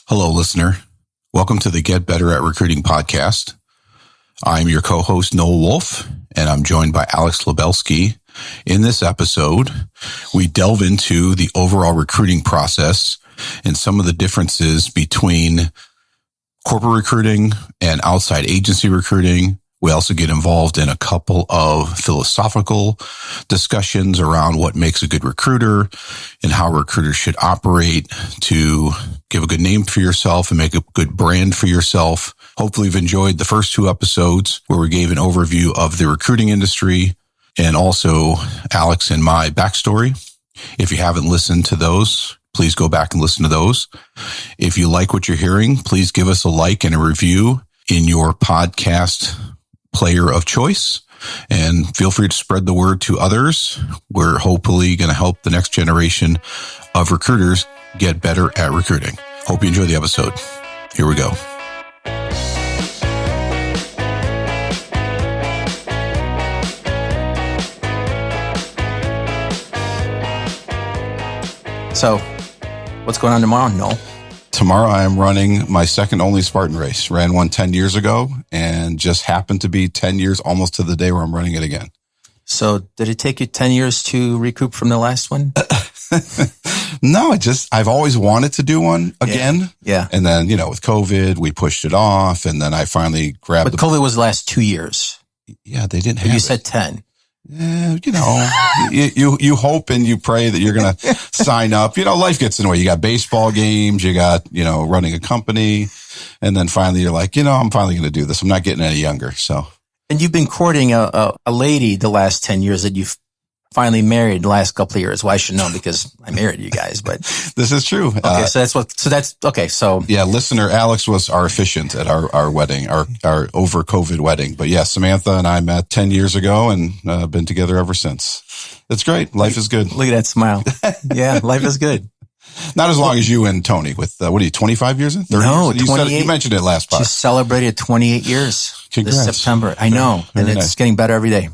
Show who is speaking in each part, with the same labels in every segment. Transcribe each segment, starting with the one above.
Speaker 1: Hello, listener. Welcome to the Get Better at Recruiting podcast. I'm your co-host, Noel Wolf, and I'm joined by Alex Lebelski. In this episode, we delve into the overall recruiting process and some of the differences between corporate recruiting and outside agency recruiting. We also get involved in a couple of philosophical discussions around what makes a good recruiter and how recruiters should operate to give a good name for yourself and make a good brand for yourself. Hopefully you've enjoyed the first two episodes where we gave an overview of the recruiting industry and also Alex and my backstory. If you haven't listened to those, please go back and listen to those. If you like what you're hearing, please give us a like and a review in your podcast player of choice, and feel free to spread the word to others. We're hopefully going to help the next generation of recruiters get better at recruiting. Hope you enjoy the episode. Here we go.
Speaker 2: So, what's going on tomorrow, Noel?
Speaker 1: Tomorrow I am running my second only Spartan race. Ran one 10 years ago and just happened to be 10 years almost to the day where I'm running it again.
Speaker 2: So did it take you 10 years to recoup from the last one?
Speaker 1: No, I've always wanted to do one again.
Speaker 2: Yeah.
Speaker 1: And then, with COVID, we pushed it off, and then I finally grabbed
Speaker 2: But COVID was the last 2 years.
Speaker 1: Yeah, they didn't have
Speaker 2: You
Speaker 1: it.
Speaker 2: said 10.
Speaker 1: You hope and you pray that you're going to sign up. Life gets in the way. You got baseball games, you got, running a company. And then finally you're like, I'm finally going to do this. I'm not getting any younger. So. And
Speaker 2: you've been courting a lady the last 10 years that you've finally married the last couple of years. Well, I should know because I married you guys, but.
Speaker 1: This is true.
Speaker 2: Okay.
Speaker 1: Yeah. Listener Alex was our officiant at our wedding, our over COVID wedding. But yeah, Samantha and I met 10 years ago and been together ever since. It's great. Life is good.
Speaker 2: Look at that smile. Yeah. Life is good.
Speaker 1: Not as long as you and Tony with, 25 years in? 30
Speaker 2: no,
Speaker 1: years?
Speaker 2: 28.
Speaker 1: You mentioned it last podcast.
Speaker 2: She celebrated 28 years
Speaker 1: Congrats.
Speaker 2: this September. I know.
Speaker 1: Very
Speaker 2: and
Speaker 1: nice.
Speaker 2: It's getting better every day.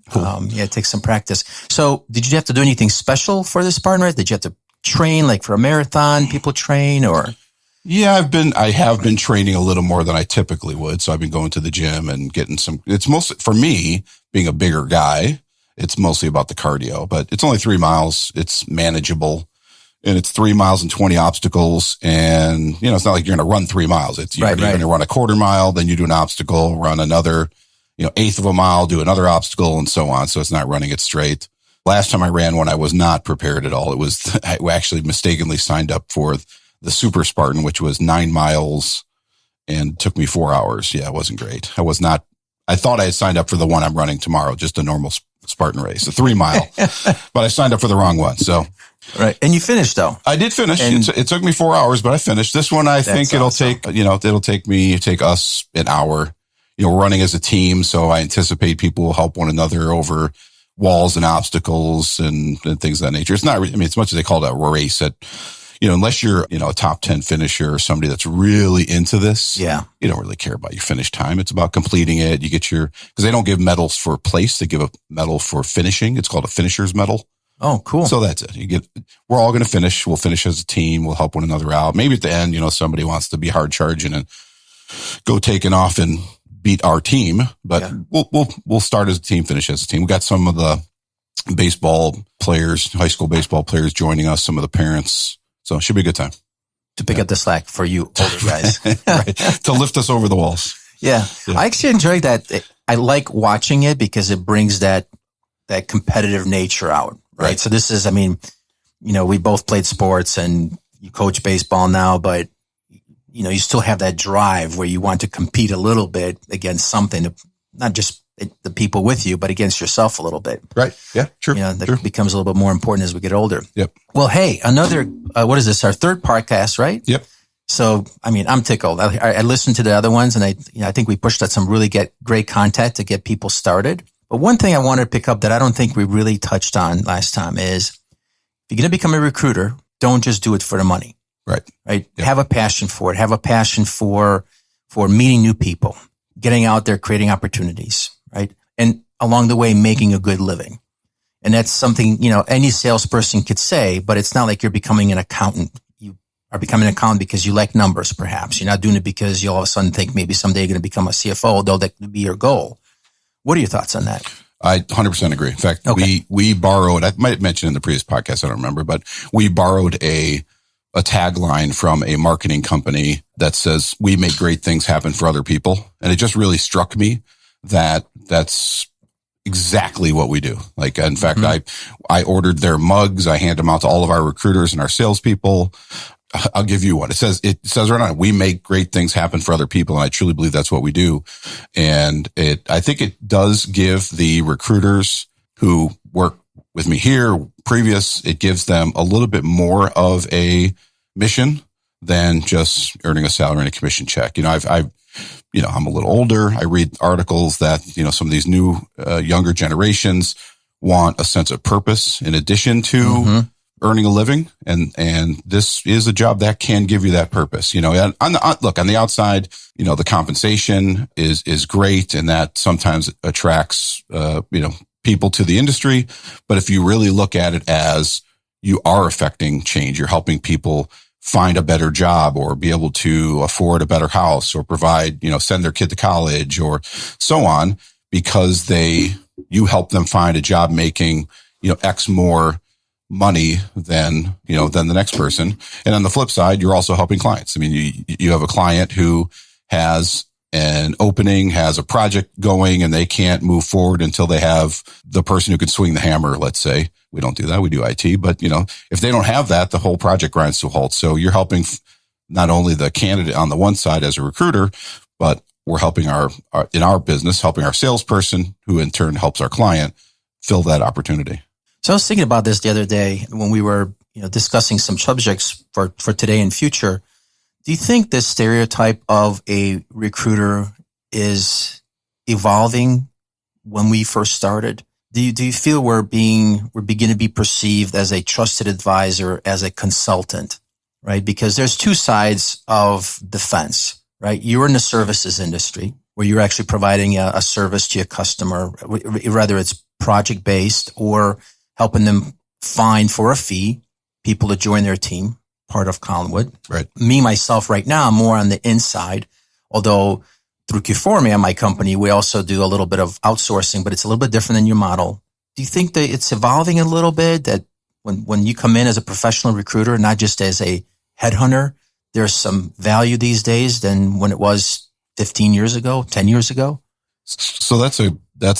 Speaker 1: Cool.
Speaker 2: It takes some practice. So did you have to do anything special for the Spartan race? Did you have to train like for a marathon? People train or?
Speaker 1: Yeah, I have been training a little more than I typically would. So I've been going to the gym and getting it's mostly for me being a bigger guy. It's mostly about the cardio, but it's only 3 miles. It's manageable and it's 3 miles and 20 obstacles. And, it's not like you're going to run 3 miles. You're going to run a quarter mile, then you do an obstacle, run another, eighth of a mile, do another obstacle and so on. So it's not running it straight. Last time I ran one, I was not prepared at all. I actually mistakenly signed up for the Super Spartan, which was 9 miles and took me 4 hours. Yeah, it wasn't great. I thought I had signed up for the one I'm running tomorrow, just a normal Spartan race, a 3 mile, but I signed up for the wrong one. So.
Speaker 2: Right. And you finished though.
Speaker 1: I did finish. It took me 4 hours, but I finished. This one, I think it'll take us an hour. We're running as a team, so I anticipate people will help one another over walls and obstacles and things of that nature. It's not, as much as they call it a race that, unless you're, a top 10 finisher or somebody that's really into this,
Speaker 2: yeah,
Speaker 1: you don't really care about your finish time. It's about completing it. You get because they don't give medals for place. They give a medal for finishing. It's called a finisher's medal.
Speaker 2: Oh, cool.
Speaker 1: So that's it. We're all going to finish. We'll finish as a team. We'll help one another out. Maybe at the end, somebody wants to be hard charging and go taking off and beat our team, but yeah. We'll start as a team, finish as a team. We got some of the baseball players, high school baseball players joining us, some of the parents. So it should be a good time.
Speaker 2: To pick up the slack for you older guys.
Speaker 1: Right. To lift us over the walls.
Speaker 2: Yeah. I actually enjoy that. I like watching it because it brings that competitive nature out. Right. So this is, we both played sports and you coach baseball now, but you still have that drive where you want to compete a little bit against something, not just the people with you, but against yourself a little bit.
Speaker 1: Right. Yeah. True.
Speaker 2: That becomes a little bit more important as we get older.
Speaker 1: Yep.
Speaker 2: Well, hey, another, what is this? Our third podcast, right?
Speaker 1: Yep.
Speaker 2: So, I'm tickled. I listened to the other ones and I think we pushed out some really great content to get people started. But one thing I wanted to pick up that I don't think we really touched on last time is if you're going to become a recruiter, don't just do it for the money.
Speaker 1: Right.
Speaker 2: Yep. Have a passion for it. Have a passion for meeting new people, getting out there, creating opportunities, right? And along the way, making a good living. And that's something, any salesperson could say, but it's not like you're becoming an accountant. are becoming an accountant because you like numbers, perhaps. You're not doing it because you all of a sudden think maybe someday you're going to become a CFO, although that could be your goal. What are your thoughts on that?
Speaker 1: I 100% agree. In fact,
Speaker 2: Okay.
Speaker 1: we borrowed, I might have mentioned in the previous podcast, I don't remember, but we borrowed a tagline from a marketing company that says, we make great things happen for other people. And it just really struck me that that's exactly what we do. Like, in fact, I ordered their mugs. I hand them out to all of our recruiters and our salespeople. I'll give you one. It says right on it, we make great things happen for other people. And I truly believe that's what we do. And I think it does give the recruiters who work with me here it gives them a little bit more of a mission than just earning a salary and a commission check. I'm a little older. I read articles that, some of these new, younger generations want a sense of purpose in addition to earning a living. And this is a job that can give you that purpose, and on the outside, the compensation is great. And that sometimes attracts, people to the industry. But if you really look at it as you are affecting change, you're helping people find a better job or be able to afford a better house or provide, send their kid to college or so on, because you help them find a job making, X more money than the next person. And on the flip side, you're also helping clients. I mean, you have a client who has an opening, has a project going, and they can't move forward until they have the person who can swing the hammer, let's say. We don't do that. We do IT. But, if they don't have that, the whole project grinds to a halt. So you're helping not only the candidate on the one side as a recruiter, but we're helping in our business, helping our salesperson, who in turn helps our client fill that opportunity.
Speaker 2: So I was thinking about this the other day when we were, discussing some subjects for today and future. Do you think this stereotype of a recruiter is evolving when we first started? Do you feel we're beginning to be perceived as a trusted advisor, as a consultant, right? Because there's two sides of the fence, right? You're in the services industry where you're actually providing a service to your customer, whether it's project based or helping them find for a fee people to join their team, part of Collinwood.
Speaker 1: Right.
Speaker 2: Me, myself, right now, I'm more on the inside, although through Q4Me and my company, we also do a little bit of outsourcing, but it's a little bit different than your model. Do you think that it's evolving a little bit, that when you come in as a professional recruiter, not just as a headhunter, there's some value these days than when it was 15 years ago, 10 years ago?
Speaker 1: So that's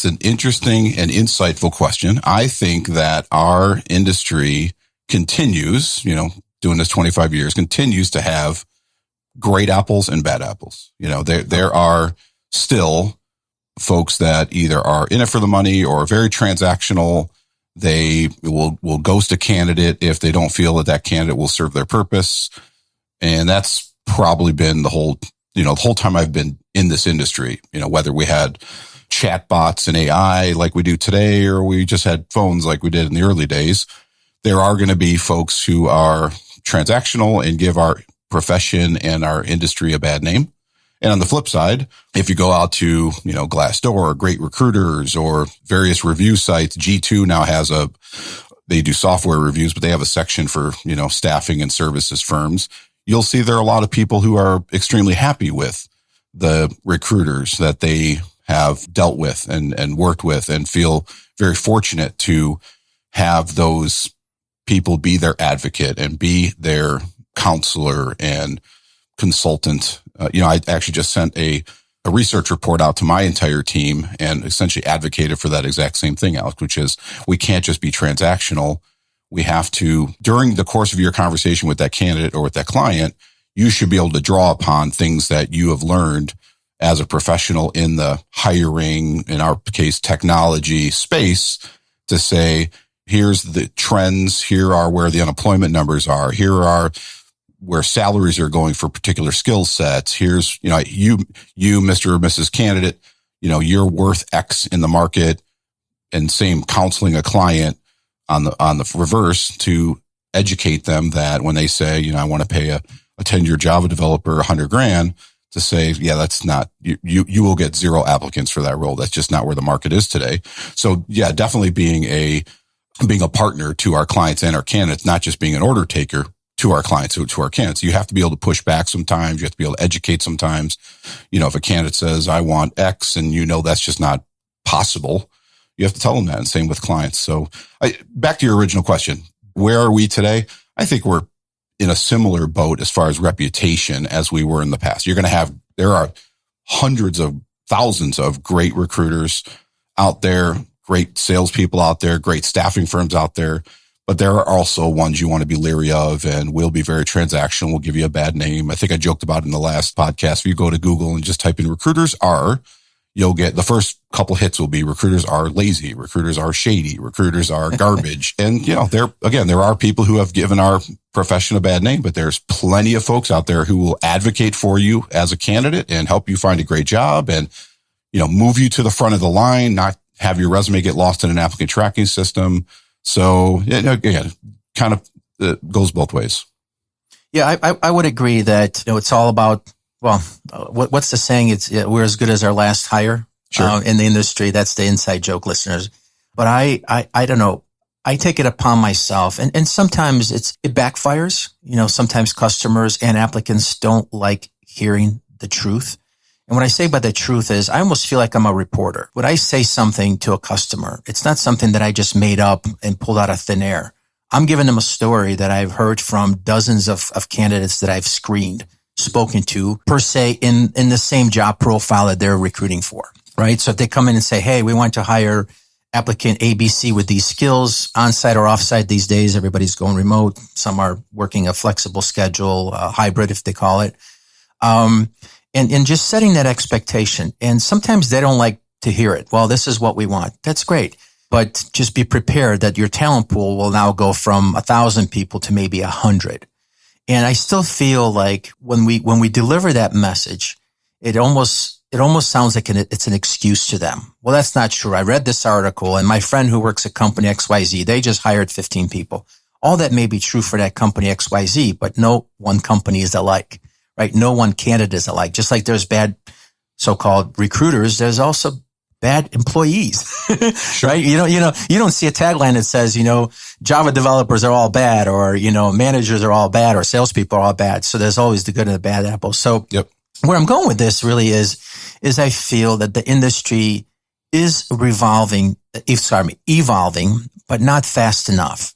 Speaker 1: an interesting and insightful question. I think that our industry continues, doing this 25 years, continues to have great apples and bad apples. There are still folks that either are in it for the money or very transactional. They will ghost a candidate if they don't feel that candidate will serve their purpose. And that's probably been the whole time I've been in this industry, whether we had chatbots and AI like we do today, or we just had phones like we did in the early days. There are going to be folks who are transactional and give our profession and our industry a bad name. And on the flip side, if you go out to, Glassdoor or Great Recruiters or various review sites, G2 now they do software reviews, but they have a section for, staffing and services firms. You'll see there are a lot of people who are extremely happy with the recruiters that they have dealt with and worked with, and feel very fortunate to have those people be their advocate and be their counselor and consultant. I actually just sent a research report out to my entire team and essentially advocated for that exact same thing, Alex, which is we can't just be transactional. We have to, during the course of your conversation with that candidate or with that client, you should be able to draw upon things that you have learned as a professional in the hiring, in our case, technology space, to say, here's the trends, here are where the unemployment numbers are, here are where salaries are going for particular skill sets. Here's, you, Mr. or Mrs. Candidate, you're worth X in the market, and same counseling a client on the reverse to educate them that when they say, I want to pay a tenured Java developer $100,000, to say, yeah, that's not, you will get 0 applicants for that role. That's just not where the market is today. So yeah, definitely being a partner to our clients and our candidates, not just being an order taker, to our clients, to our candidates. You have to be able to push back sometimes. You have to be able to educate sometimes. If a candidate says, I want X, and that's just not possible, you have to tell them that. And same with clients. So back to your original question, where are we today? I think we're in a similar boat as far as reputation as we were in the past. There are hundreds of thousands of great recruiters out there, great salespeople out there, great staffing firms out there. But there are also ones you want to be leery of, and will be very transactional. We'll give you a bad name. I think I joked about it in the last podcast. If you go to Google and just type in recruiters are, you'll get the first couple hits will be recruiters are lazy, recruiters are shady, recruiters are garbage. And, there are people who have given our profession a bad name, but there's plenty of folks out there who will advocate for you as a candidate and help you find a great job and, move you to the front of the line, not have your resume get lost in an applicant tracking system. So again, kind of goes both ways.
Speaker 2: Yeah, I would agree that it's all about, what's the saying? It's we're as good as our last hire.
Speaker 1: Sure.
Speaker 2: In the industry. That's the inside joke, listeners. But I don't know. I take it upon myself, and sometimes it backfires. Sometimes customers and applicants don't like hearing the truth. And what I say by the truth is I almost feel like I'm a reporter. When I say something to a customer, it's not something that I just made up and pulled out of thin air. I'm giving them a story that I've heard from dozens of candidates that I've screened, spoken to, per se, in the same job profile that they're recruiting for, right? So if they come in and say, hey, we want to hire applicant ABC with these skills, on-site or off-site these days, everybody's going remote. Some are working a flexible schedule, hybrid, if they call it. And just setting that expectation. And sometimes they don't like to hear it. Well, this is what we want. That's great. But just be prepared that your talent pool will now go from 1,000 people to maybe 100. And I still feel like when we deliver that message, it almost sounds like it's an excuse to them. Well, that's not true. I read this article, and my friend who works at company XYZ, they just hired 15 people. All that may be true for that company XYZ, but no one company is alike. Right? No one candidate is alike. Just like there's bad so-called recruiters, there's also bad employees,
Speaker 1: Sure.
Speaker 2: right? You don't see a tagline that says, Java developers are all bad, or, managers are all bad, or salespeople are all bad. So there's always the good and the bad apple. So
Speaker 1: yep.
Speaker 2: Where I'm going with this really is I feel that the industry is evolving, but not fast enough.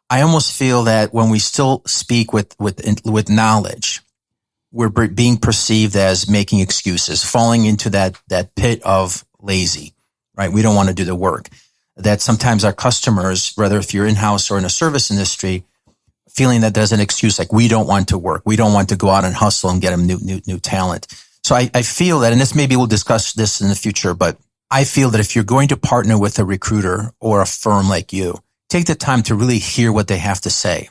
Speaker 2: I almost feel that when we still speak with knowledge, we're being perceived as making excuses, falling into that pit of lazy, right? We don't want to do the work. That sometimes our customers, whether if you're in-house or in a service industry, feeling that there's an excuse like we don't want to work, we don't want to go out and hustle and get them new talent. So I feel that, and this maybe we'll discuss this in the future, but I feel that if you're going to partner with a recruiter or a firm like you, take the time to really hear what they have to say.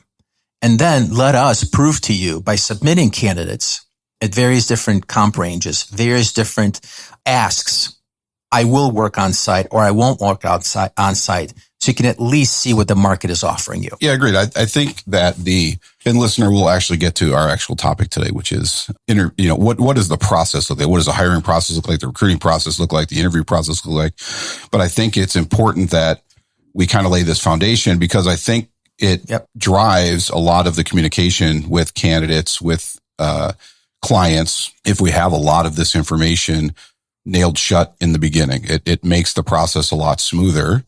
Speaker 2: And then let us prove to you by submitting candidates at various different comp ranges, various different asks. I will work on site or I won't work on site. So you can at least see what the market is offering you.
Speaker 1: Yeah, agreed. I think that and listener will actually get to our actual topic today, which is, what is the process look like? What does the hiring process look like? The recruiting process look like? The interview process look like? But I think it's important that we kind of lay this foundation, because I think it drives a lot of the communication with candidates, with clients. If we have a lot of this information nailed shut in the beginning, it makes the process a lot smoother.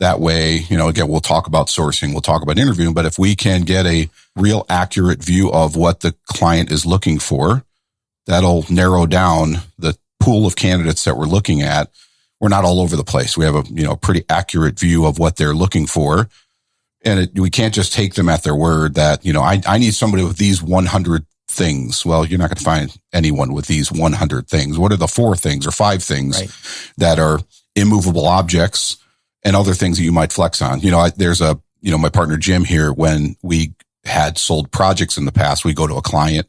Speaker 1: That way, again, we'll talk about sourcing, we'll talk about interviewing, but if we can get a real accurate view of what the client is looking for, that'll narrow down the pool of candidates that we're looking at. We're not all over the place. We have a pretty accurate view of what they're looking for. And we can't just take them at their word that, I need somebody with these 100 things. Well, you're not going to find anyone with these 100 things. What are the 4 things or 5 things that are immovable objects and other things that you might flex on? There's my partner Jim here, when we had sold projects in the past, we go to a client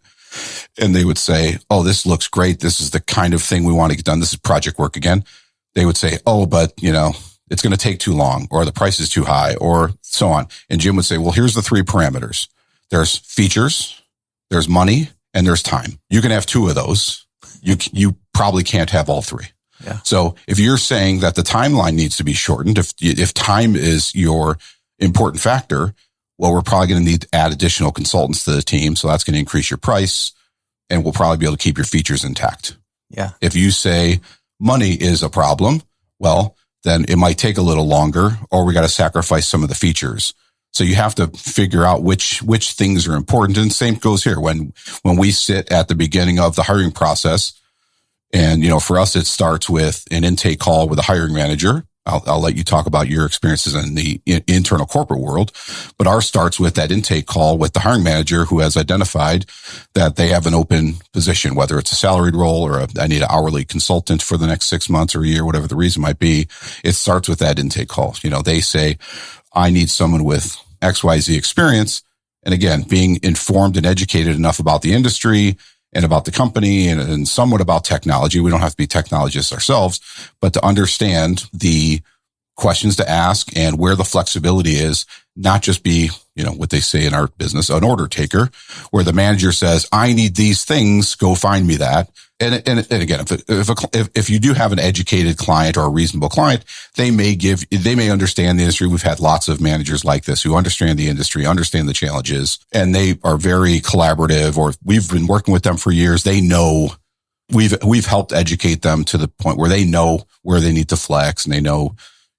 Speaker 1: and they would say, oh, this looks great. This is the kind of thing we want to get done. This is project work again. They would say, oh, but it's going to take too long, or the price is too high, or so on. And Jim would say, well, here's the 3 parameters. There's features, there's money, and there's time. You can have 2 of those. You probably can't have all 3.
Speaker 2: Yeah.
Speaker 1: So if you're saying that the timeline needs to be shortened, if time is your important factor, well, we're probably going to need to add additional consultants to the team. So that's going to increase your price, and we'll probably be able to keep your features intact.
Speaker 2: Yeah.
Speaker 1: If you say money is a problem, well, then it might take a little longer, or we got to sacrifice some of the features. So you have to figure out which things are important. And same goes here when we sit at the beginning of the hiring process. And, for us, it starts with an intake call with a hiring manager. I'll let you talk about your experiences in the internal corporate world, but ours starts with that intake call with the hiring manager who has identified that they have an open position, whether it's a salaried role or I need an hourly consultant for the next 6 months or a year, whatever the reason might be. It starts with that intake call. They say, I need someone with XYZ experience. And again, being informed and educated enough about the industry and about the company and somewhat about technology. We don't have to be technologists ourselves, but to understand the questions to ask and where the flexibility is, not just be, what they say in our business, an order taker, where the manager says, I need these things, go find me that. And again, if you do have an educated client or a reasonable client, they may understand the industry. We've had lots of managers like this who understand the industry, understand the challenges, and they are very collaborative, or we've been working with them for years. They know we've helped educate them to the point where they know where they need to flex, and they know,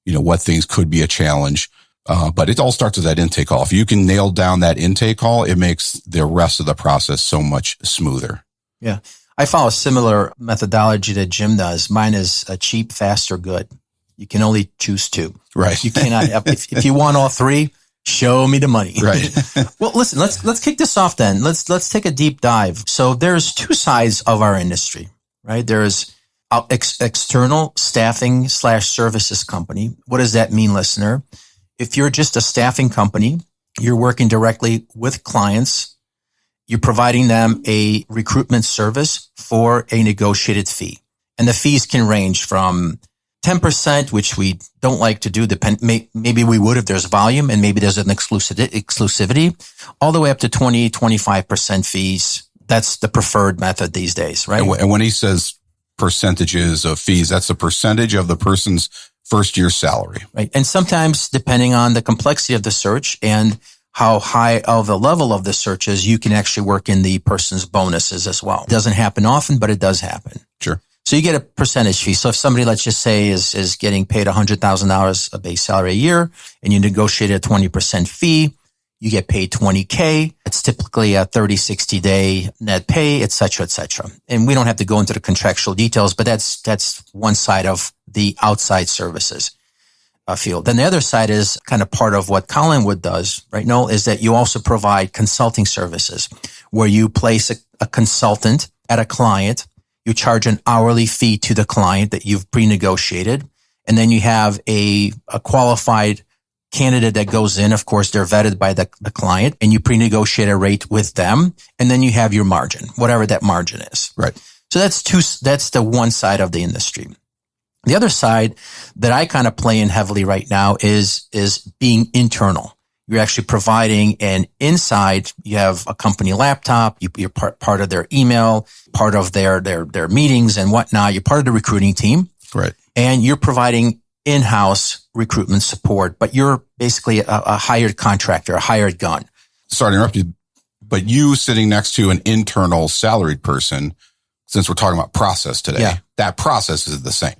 Speaker 1: what things could be a challenge. But it all starts with that intake call. If you can nail down that intake call, it makes the rest of the process so much smoother.
Speaker 2: Yeah. I follow a similar methodology that Jim does. Mine is cheap, fast, or good. You can only choose two.
Speaker 1: Right.
Speaker 2: You cannot, if you want all three, show me the money.
Speaker 1: Right.
Speaker 2: Well, listen, let's kick this off then. Let's take a deep dive. So there's two sides of our industry, right? There's external staffing / services company. What does that mean, listener? If you're just a staffing company, you're working directly with clients. You're providing them a recruitment service for a negotiated fee. And the fees can range from 10%, which we don't like to do. Maybe we would if there's volume and maybe there's an exclusivity, all the way up to 20, 25% fees. That's the preferred method these days, right?
Speaker 1: And when he says percentages of fees, that's the percentage of the person's first year salary.
Speaker 2: Right. And sometimes, depending on the complexity of the search and how high of the level of the search is, you can actually work in the person's bonuses as well. It doesn't happen often, but it does happen.
Speaker 1: Sure.
Speaker 2: So you get a percentage fee. So if somebody, let's just say, is getting paid $100,000 a base salary a year, and you negotiate a 20% fee, you get paid $20K. It's typically a 30, 60-day net pay, et cetera, et cetera. And we don't have to go into the contractual details, but that's one side of the outside services field. Then the other side is kind of part of what Collinwood does, right, Noel, is that you also provide consulting services where you place a consultant at a client. You charge an hourly fee to the client that you've pre-negotiated. And then you have a qualified candidate that goes in. Of course, they're vetted by the client, and you pre-negotiate a rate with them. And then you have your margin, whatever that margin is.
Speaker 1: Right.
Speaker 2: So that's the one side of the industry. The other side that I kind of play in heavily right now is being internal. You're actually providing an inside. You have a company laptop. You're part of their email, part of their meetings and whatnot. You're part of the recruiting team.
Speaker 1: Right.
Speaker 2: And you're providing in-house recruitment support, but you're basically a hired contractor, a hired gun.
Speaker 1: Sorry to interrupt you, but you sitting next to an internal salaried person, since we're talking about process today, that process is the same.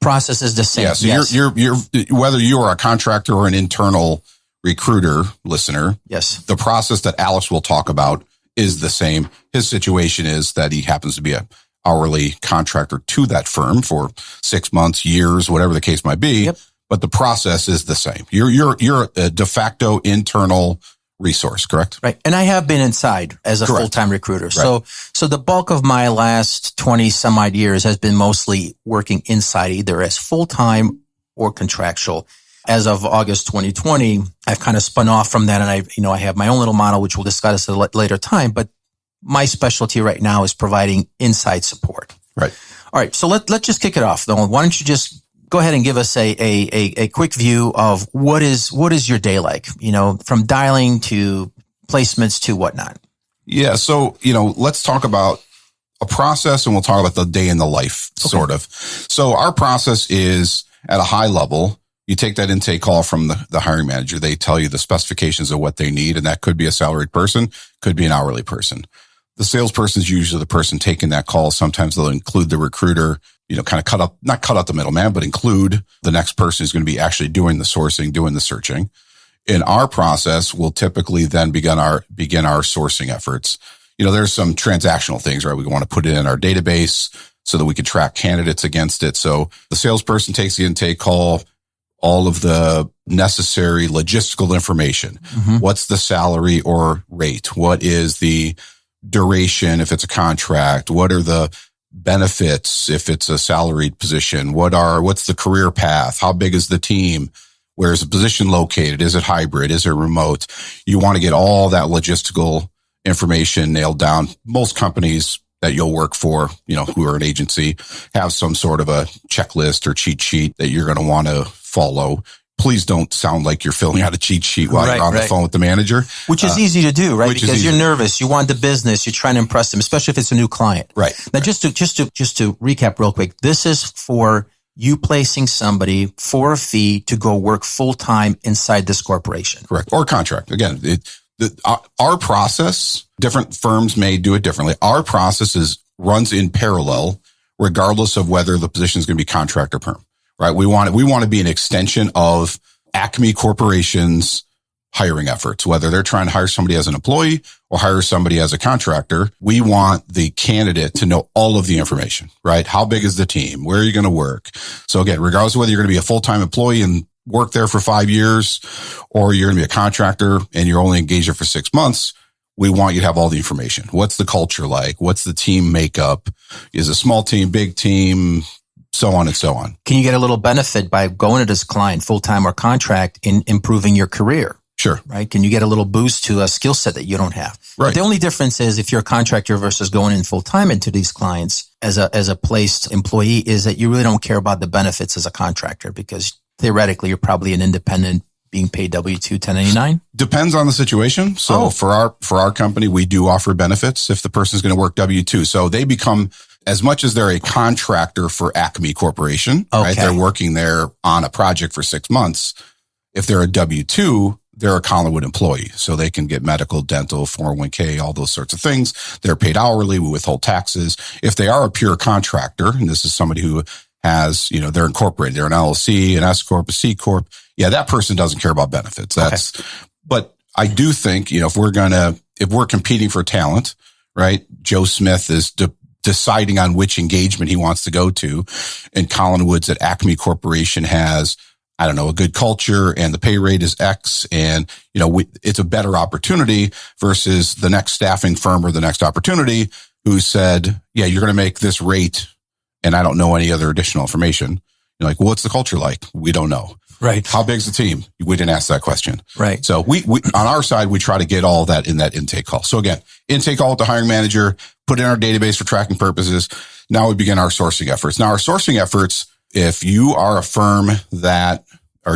Speaker 2: Process is the same.
Speaker 1: Yeah. So
Speaker 2: yes.
Speaker 1: you're whether you are a contractor or an internal recruiter, listener,
Speaker 2: yes,
Speaker 1: the process that Alex will talk about is the same. His situation is that he happens to be a hourly contractor to that firm for 6 months, years, whatever the case might be.
Speaker 2: Yep.
Speaker 1: But the process is the same. You're a de facto internal resource, correct?
Speaker 2: Right. And I have been inside as a full-time recruiter. Right. So the bulk of my last 20 some odd years has been mostly working inside, either as full-time or contractual. As of August 2020, I've kind of spun off from that, and I have my own little model, which we'll discuss at a later time. But my specialty right now is providing inside support.
Speaker 1: Right.
Speaker 2: All right. So let's just kick it off, Noel. Why don't you just go ahead and give us a quick view of what is your day like, from dialing to placements to whatnot.
Speaker 1: Yeah. So, let's talk about a process, and we'll talk about the day in the life, sort of. So our process is, at a high level, You take that intake call from the hiring manager. They tell you the specifications of what they need, and that could be a salaried person, could be an hourly person. The salesperson is usually the person taking that call. Sometimes they'll include the recruiter, kind of not cut out the middleman, but include the next person who's going to be actually doing the sourcing, doing the searching. In our process, we'll typically then begin our sourcing efforts. There's some transactional things, right? We want to put it in our database so that we can track candidates against it. So the salesperson takes the intake call, all of the necessary logistical information. Mm-hmm. What's the salary or rate? What is the duration if it's a contract? What are the benefits if it's a salaried position? What's the career path? How big is the team? Where is the position located? Is it hybrid? Is it remote? You want to get all that logistical information nailed down. Most companies that you'll work for, who are an agency, have some sort of a checklist or cheat sheet that you're going to want to follow. Please don't sound like you're filling out a cheat sheet while you're on the phone with the manager.
Speaker 2: Which is easy to do, right? Because you're nervous. You want the business. You're trying to impress them, especially if it's a new client.
Speaker 1: Right.
Speaker 2: Now, just to recap real quick, this is for you placing somebody for a fee to go work full-time inside this corporation.
Speaker 1: Correct. Or contract. Again, our process, different firms may do it differently. Our process runs in parallel, regardless of whether the position is going to be contract or perm. Right. We want to be an extension of Acme Corporation's hiring efforts, whether they're trying to hire somebody as an employee or hire somebody as a contractor. We want the candidate to know all of the information, right? How big is the team? Where are you going to work? So again, regardless of whether you're going to be a full-time employee and work there for 5 years, or you're going to be a contractor and you're only engaged there for 6 months, we want you to have all the information. What's the culture like? What's the team makeup? Is it a small team, big team? So on and so on.
Speaker 2: Can you get a little benefit by going to this client full-time or contract in improving your career?
Speaker 1: Sure.
Speaker 2: Right. Can you get a little boost to a skill set that you don't have? Right. But the only difference is if you're a contractor versus going in full-time into these clients as a placed employee is that you really don't care about the benefits as a contractor because theoretically you're probably an independent being paid W-2 1099?
Speaker 1: Depends on the situation. So for our company, we do offer benefits if the person's going to work W-2. So they become, as much as they're a contractor for Acme Corporation, right? They're working there on a project for 6 months. If they're a W-2, they're a Collinwood employee. So they can get medical, dental, 401k, all those sorts of things. They're paid hourly. We withhold taxes. If they are a pure contractor, and this is somebody who has, they're incorporated, they're an LLC, an S Corp, a C Corp. Yeah, that person doesn't care about benefits. But I do think, if we're competing for talent, right? Joe Smith is deciding on which engagement he wants to go to. And Collinwood's at Acme Corporation has, I don't know, a good culture and the pay rate is X. And, it's a better opportunity versus the next staffing firm or the next opportunity who said, yeah, you're going to make this rate. And I don't know any other additional information. You're like, well, what's the culture like? We don't know.
Speaker 2: Right.
Speaker 1: How big's the team? We didn't ask that question.
Speaker 2: Right.
Speaker 1: So we on our side, we try to get all that in that intake call. So again, intake call with the hiring manager, put in our database for tracking purposes. Now we begin our sourcing efforts. Now our sourcing efforts, if you are a firm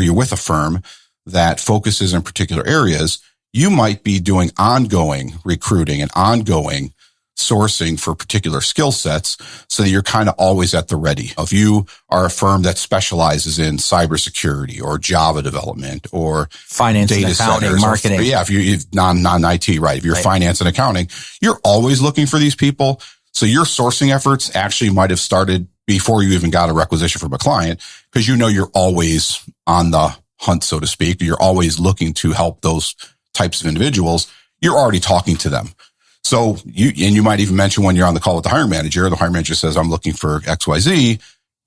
Speaker 1: you're with a firm that focuses in particular areas, you might be doing ongoing recruiting and ongoing sourcing for particular skill sets so that you're kind of always at the ready. If you are a firm that specializes in cybersecurity or Java development or
Speaker 2: finance and accounting, marketing.
Speaker 1: If you're non-IT, right? If you're finance and accounting, you're always looking for these people. So your sourcing efforts actually might have started before you even got a requisition from a client because you're always on the hunt, so to speak. You're always looking to help those types of individuals. You're already talking to them. So you might even mention when you're on the call with the hiring manager says, I'm looking for XYZ.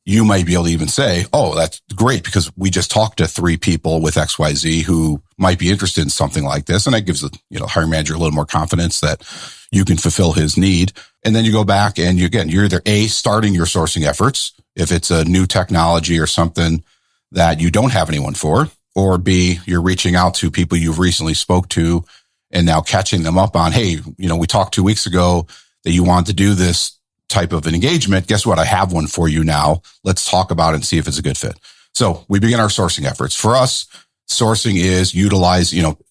Speaker 1: You might be able to even say, oh, that's great because we just talked to 3 people with XYZ who might be interested in something like this. And that gives the hiring manager a little more confidence that you can fulfill his need. And then you go back and you're either A, starting your sourcing efforts if it's a new technology or something that you don't have anyone for, or B, you're reaching out to people you've recently spoke to and now catching them up on, hey, we talked 2 weeks ago that you wanted to do this type of an engagement. Guess what? I have one for you now. Let's talk about it and see if it's a good fit. So we begin our sourcing efforts. For us, sourcing is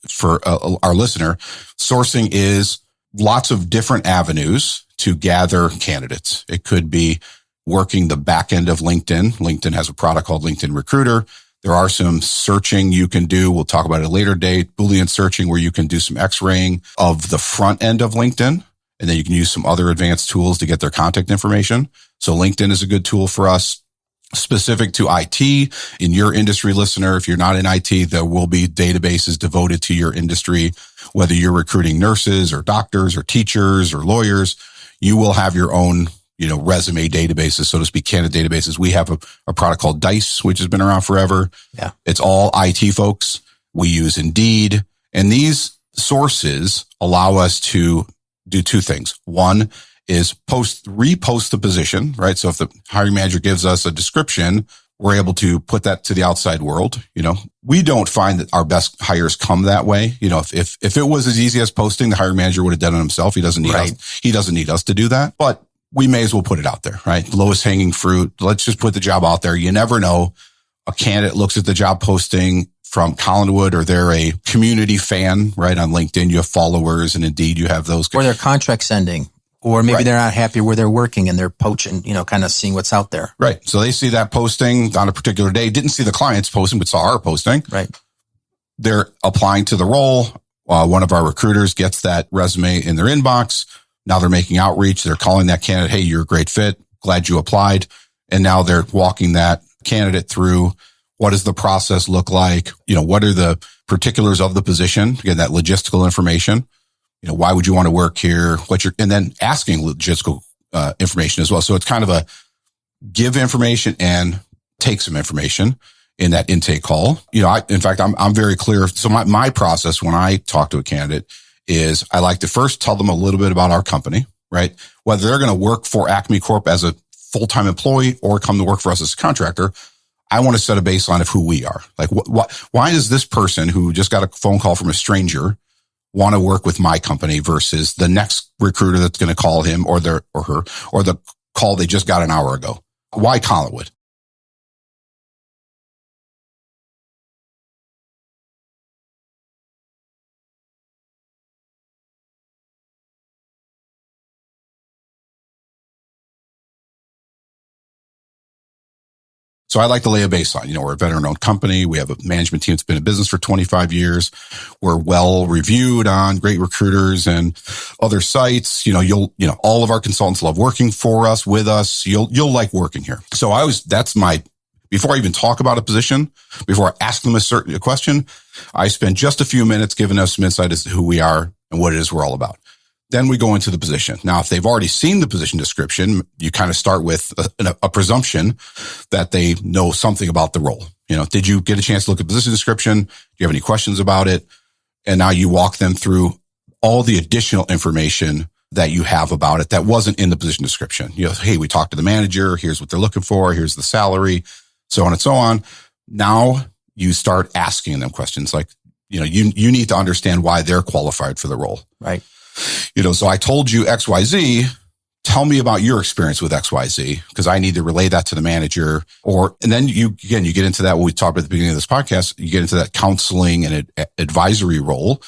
Speaker 1: for our listener, sourcing is lots of different avenues to gather candidates. It could be working the back end of LinkedIn. LinkedIn has a product called LinkedIn Recruiter There are some searching you can do. We'll talk about it at a later date. Boolean searching where you can do some X-raying of the front end of LinkedIn. And then you can use some other advanced tools to get their contact information. So LinkedIn is a good tool for us. Specific to IT, in your industry, listener, if you're not in IT, there will be databases devoted to your industry. Whether you're recruiting nurses or doctors or teachers or lawyers, you will have your own, resume databases, so to speak, candidate databases. We have a product called Dice, which has been around forever.
Speaker 2: Yeah.
Speaker 1: It's all IT folks. We use Indeed. And these sources allow us to do two things. One is repost the position, right? So if the hiring manager gives us a description, we're able to put that to the outside world. We don't find that our best hires come that way. If it was as easy as posting, the hiring manager would have done it himself. He doesn't need us. He doesn't need us to do that, but we may as well put it out there, right? Lowest hanging fruit. Let's just put the job out there. You never know. A candidate looks at the job posting from Collinwood, or they're a community fan, right? On LinkedIn, you have followers, and Indeed, you have those.
Speaker 2: Or their contract's ending. Or maybe they're not happy where they're working and they're poaching, kind of seeing what's out there.
Speaker 1: Right. So they see that posting on a particular day, didn't see the client's posting, but saw our posting.
Speaker 2: Right.
Speaker 1: They're applying to the role. One of our recruiters gets that resume in their inbox. Now they're making outreach. They're calling that candidate, hey, you're a great fit. Glad you applied. And now they're walking that candidate through what does the process look like? What are the particulars of the position? Again, that logistical information. Why would you want to work here? And then asking logistical information as well. So it's kind of a give information and take some information in that intake call. In fact, I'm very clear. So my process when I talk to a candidate is I like to first tell them a little bit about our company, right? Whether they're going to work for Acme Corp as a full-time employee or come to work for us as a contractor, I want to set a baseline of who we are. Like, why does this person who just got a phone call from a stranger want to work with my company versus the next recruiter that's going to call him or her or the call they just got an hour ago? Why Collinwood? So I like to lay a baseline. We're a veteran-owned company. We have a management team that's been in business for 25 years. We're well reviewed on Great Recruiters and other sites. All of our consultants love working for us, with us. You'll like working here. So before I even talk about a position, before I ask them a question, I spend just a few minutes giving us some insight as to who we are and what it is we're all about. Then we go into the position. Now, if they've already seen the position description, you kind of start with a presumption that they know something about the role. Did you get a chance to look at the position description? Do you have any questions about it? And now you walk them through all the additional information that you have about it that wasn't in the position description. Hey, we talked to the manager. Here's what they're looking for. Here's the salary, so on and so on. Now you start asking them questions like, you need to understand why they're qualified for the role.
Speaker 2: Right.
Speaker 1: So I told you XYZ, tell me about your experience with XYZ, because I need to relay that to the manager. And then you get into that, what we talked about at the beginning of this podcast, you get into that counseling and advisory role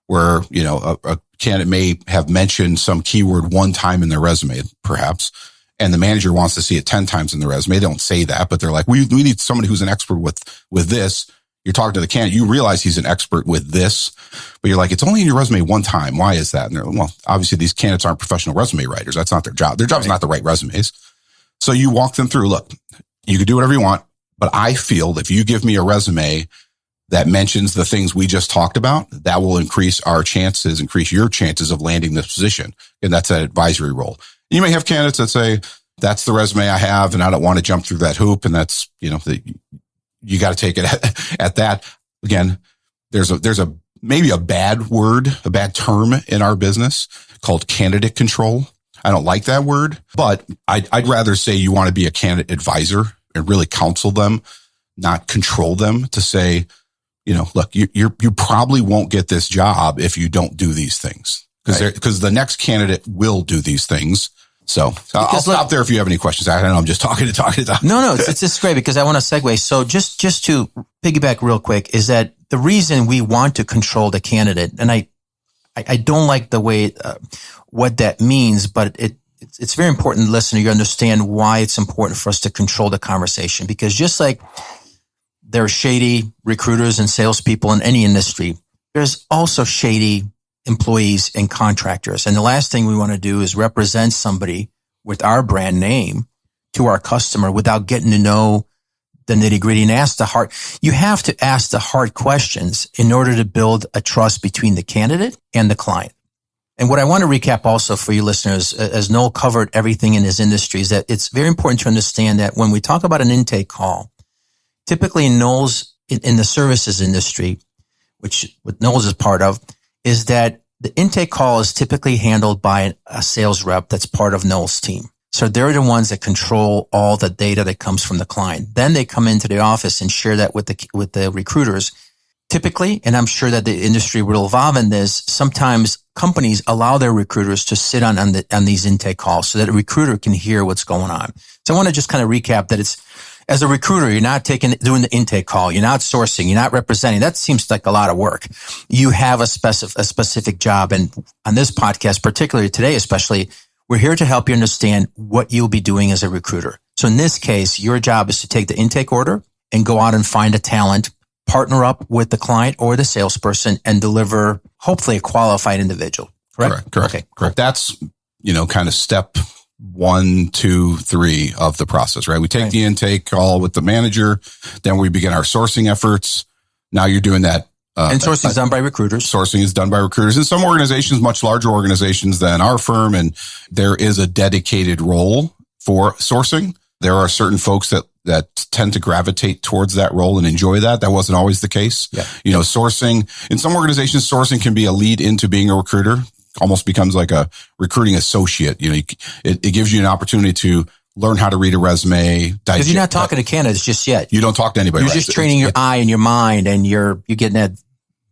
Speaker 1: where, a candidate may have mentioned some keyword one time in their resume, perhaps, and the manager wants to see it 10 times in the resume. They don't say that, but they're like, we need somebody who's an expert with this. You're talking to the candidate, you realize he's an expert with this, but you're like, it's only in your resume one time. Why is that? And they're like, well, obviously these candidates aren't professional resume writers. That's not their job. Their job's not to write resumes. So you walk them through, look, you can do whatever you want, but I feel if you give me a resume that mentions the things we just talked about, that will increase your chances of landing this position. And that's an advisory role. You may have candidates that say, that's the resume I have, and I don't want to jump through that hoop. And that's, you got to take it at that. Again, there's maybe a bad term in our business called candidate control. I don't like that word, but I'd rather say you want to be a candidate advisor and really counsel them, not control them, to say, look, you probably won't get this job if you don't do these things, because the next candidate will do these things. So I'll stop there if you have any questions. I don't know. I'm just talking.
Speaker 2: No, it's just great because I want to segue. So just to piggyback real quick is that the reason we want to control the candidate, and I don't like the way, what that means, but it's very important, listener, you understand why it's important for us to control the conversation, because just like there are shady recruiters and salespeople in any industry. There's also shady employees and contractors. And the last thing we want to do is represent somebody with our brand name to our customer without getting to know the nitty gritty and you have to ask the hard questions in order to build a trust between the candidate and the client. And what I want to recap also for you listeners, as Noel covered everything in his industry, is that it's very important to understand that when we talk about an intake call, typically Noel's in the services industry, which what Noel's is part of, is that the intake call is typically handled by a sales rep that's part of Noel's team. So they're the ones that control all the data that comes from the client. Then they come into the office and share that with the recruiters. Typically, and I'm sure that the industry will evolve in this, sometimes companies allow their recruiters to sit on these intake calls so that a recruiter can hear what's going on. So I want to just kind of recap that it's, as a recruiter, you're not doing the intake call. You're not sourcing. You're not representing. That seems like a lot of work. You have a specific job. And on this podcast, particularly today, especially, we're here to help you understand what you'll be doing as a recruiter. So in this case, your job is to take the intake order and go out and find a talent, partner up with the client or the salesperson, and deliver hopefully a qualified individual. Correct?
Speaker 1: Correct.
Speaker 2: Okay.
Speaker 1: Correct. That's, kind of step 1, 2, 3 of the process, right? We take the intake call with the manager, then we begin our sourcing efforts. Now you're doing that.
Speaker 2: And sourcing is done by recruiters.
Speaker 1: Sourcing is done by recruiters. In some organizations, much larger organizations than our firm, and there is a dedicated role for sourcing. There are certain folks that tend to gravitate towards that role and enjoy that. That wasn't always the case.
Speaker 2: Yeah.
Speaker 1: Sourcing, in some organizations, sourcing can be a lead into being a recruiter, almost becomes like a recruiting associate. It gives you an opportunity to learn how to read a resume.
Speaker 2: Because you're not talking to candidates just yet.
Speaker 1: You don't talk to anybody.
Speaker 2: You're just training your eye and your mind, and you're getting that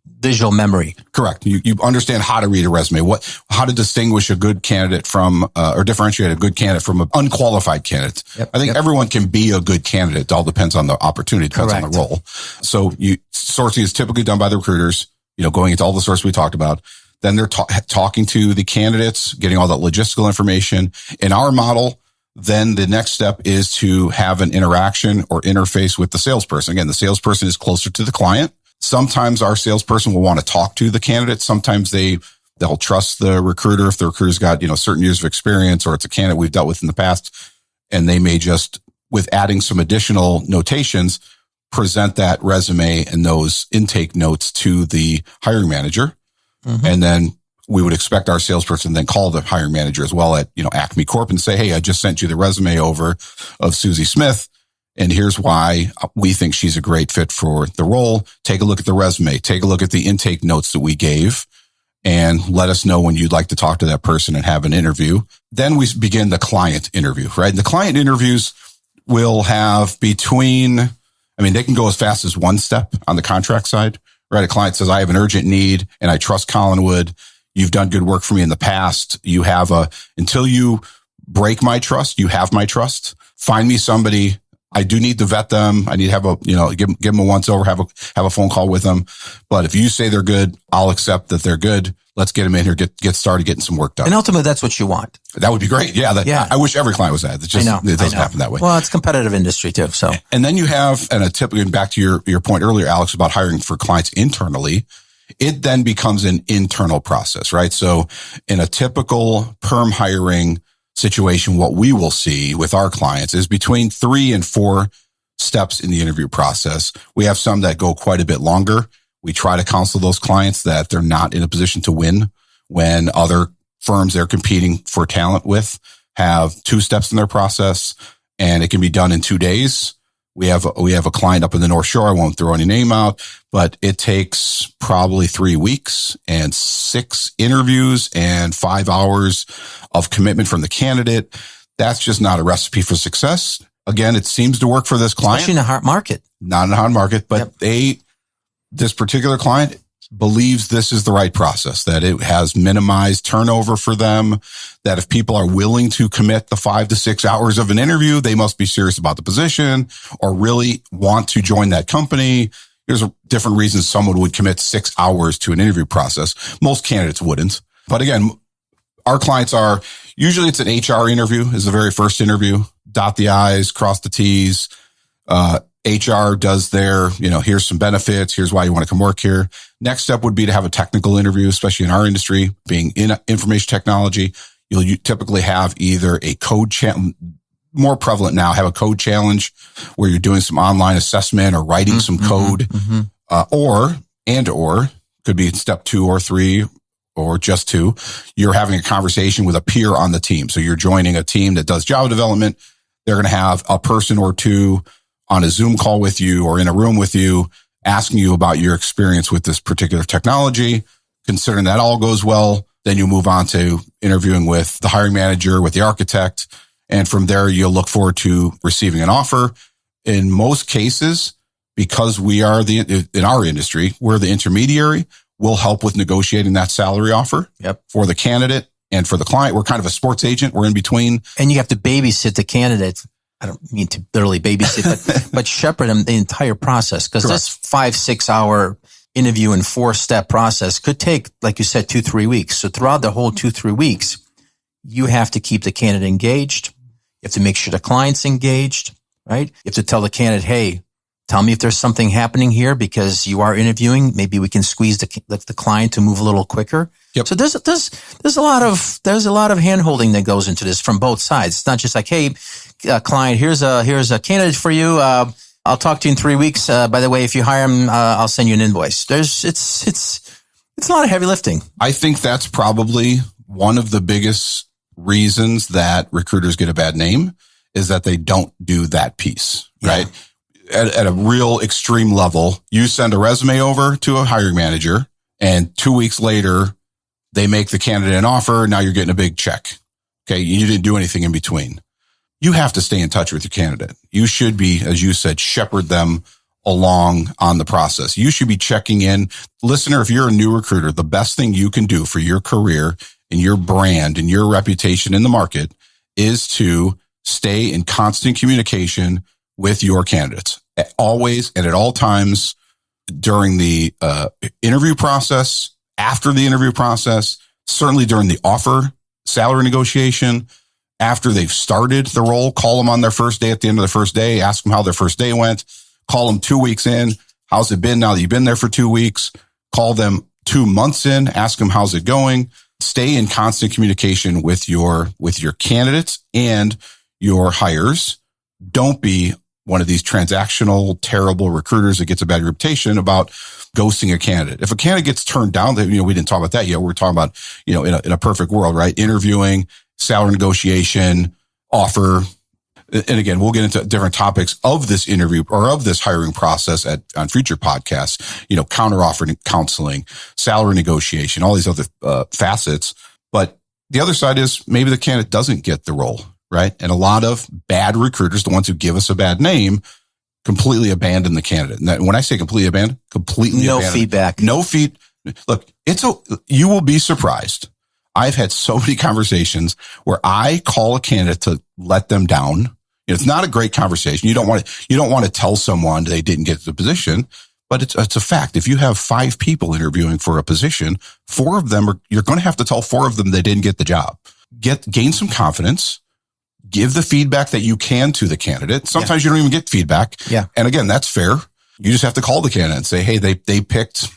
Speaker 2: visual memory.
Speaker 1: Correct. You understand how to read a resume, how to distinguish a good candidate from, or differentiate a good candidate from an unqualified candidate.
Speaker 2: Yep.
Speaker 1: I think everyone can be a good candidate. It all depends on the opportunity, depends on the role. So sourcing is typically done by the recruiters, going into all the sources we talked about. Then they're talking to the candidates, getting all that logistical information. In our model, then the next step is to have an interaction or interface with the salesperson. Again, the salesperson is closer to the client. Sometimes our salesperson will want to talk to the candidate. Sometimes they'll trust the recruiter if the recruiter's got, certain years of experience, or it's a candidate we've dealt with in the past. And they may just, with adding some additional notations, present that resume and those intake notes to the hiring manager. Mm-hmm. And then we would expect our salesperson to then call the hiring manager as well at, Acme Corp and say, hey, I just sent you the resume over of Susie Smith, and here's why we think she's a great fit for the role. Take a look at the resume. Take a look at the intake notes that we gave, and let us know when you'd like to talk to that person and have an interview. Then we begin the client interview, right? The client interviews will have they can go as fast as one step on the contract side, right? A client says, I have an urgent need and I trust Collinwood. You've done good work for me in the past. Until you break my trust, you have my trust. Find me somebody. I do need to vet them. I need to have give them a once over, have a phone call with them. But if you say they're good, I'll accept that they're good. Let's get them in here, get started getting some work done.
Speaker 2: And ultimately, that's what you want.
Speaker 1: That would be great. Yeah. I wish every client was that. It doesn't happen that way.
Speaker 2: Well, it's competitive industry too. So,
Speaker 1: and then you have, typically back to your point earlier, Alex, about hiring for clients internally, it then becomes an internal process, right? So in a typical perm hiring situation, what we will see with our clients is between 3 and 4 steps in the interview process. We have some that go quite a bit longer. We try to counsel those clients that they're not in a position to win when other firms they're competing for talent with have 2 steps in their process, and it can be done in 2 days. We have a client up in the North Shore. I won't throw any name out, but it takes probably 3 weeks and 6 interviews and 5 hours of commitment from the candidate. That's just not a recipe for success. Again, it seems to work for this client.
Speaker 2: Especially in a hard market.
Speaker 1: Not in a hard market, but this particular client believes this is the right process, that it has minimized turnover for them, that if people are willing to commit the 5 to 6 hours of an interview, they must be serious about the position or really want to join that company. There's different reasons someone would commit 6 hours to an interview process. Most candidates wouldn't. But again, our clients usually it's an HR interview is the very first interview. Dot the I's, cross the T's. HR does their, here's some benefits. Here's why you want to come work here. Next step would be to have a technical interview, especially in our industry, being in information technology. You typically have either a code challenge, more prevalent now, have a code challenge where you're doing some online assessment or writing some code, or could be step 2 or 3 or just 2. You're having a conversation with a peer on the team. So you're joining a team that does Java development. They're going to have a person or two on a Zoom call with you or in a room with you, asking you about your experience with this particular technology. Considering that all goes well, then you move on to interviewing with the hiring manager, with the architect. And from there, you'll look forward to receiving an offer. In most cases, because we are in our industry, we're the intermediary, we'll help with negotiating that salary offer for the candidate and for the client. We're kind of a sports agent. We're in between. And
Speaker 2: you have to babysit the candidate. I don't mean to literally babysit, but shepherd them the entire process. Because this 5-6 hour interview and 4-step process could take, like you said, 2-3 weeks. So throughout the whole 2-3 weeks, you have to keep the candidate engaged. You have to make sure the client's engaged, right? You have to tell the candidate, hey, tell me if there's something happening here because you are interviewing. Maybe we can squeeze the client to move a little quicker. So there's a lot of hand holding that goes into this from both sides. It's not just like, hey, client, here's a candidate for you. I'll talk to you in 3 weeks. By the way, if you hire him, I'll send you an invoice. It's a lot of heavy lifting.
Speaker 1: I think that's probably one of the biggest reasons that recruiters get a bad name is that they don't do that piece, right? At a real extreme level, you send a resume over to a hiring manager and 2 weeks later, they make the candidate an offer. Now you're getting a big check. Okay. You didn't do anything in between. You have to stay in touch with your candidate. You should be, as you said, shepherd them along on the process. You should be checking in. Listener, if you're a new recruiter, the best thing you can do for your career and your brand and your reputation in the market is to stay in constant communication with your candidates always and at all times during the interview process, after the interview process, certainly during the offer, salary negotiation, after they've started the role. Call them on their first day, at the end of the first day, ask them how their first day went. Call them 2 weeks in. How's it been now that you've been there for 2 weeks? Call them 2 months in, ask them how's it going. Stay in constant communication with your candidates and your hires. Don't be one of these transactional, terrible recruiters that gets a bad reputation about ghosting a candidate. If a candidate gets turned down, we didn't talk about that yet. We're talking about, in a perfect world, right? Interviewing, salary negotiation, offer. And again, we'll get into different topics of this interview or of this hiring process on future podcasts, counter-offer counseling, salary negotiation, all these other facets. But the other side is maybe the candidate doesn't get the role, right? And a lot of bad recruiters, the ones who give us a bad name, completely abandon the candidate. And when I say completely abandon,
Speaker 2: no feedback.
Speaker 1: No feed. Look, you will be surprised. I've had so many conversations where I call a candidate to let them down. It's not a great conversation. You don't want to tell someone they didn't get the position, but it's a fact. If you have 5 people interviewing for a position, 4 of them you're going to have to tell 4 of them they didn't get the job. Gain some confidence. Give the feedback that you can to the candidate. Sometimes you don't even get feedback.
Speaker 2: Yeah.
Speaker 1: And again, that's fair. You just have to call the candidate and say, hey, they picked,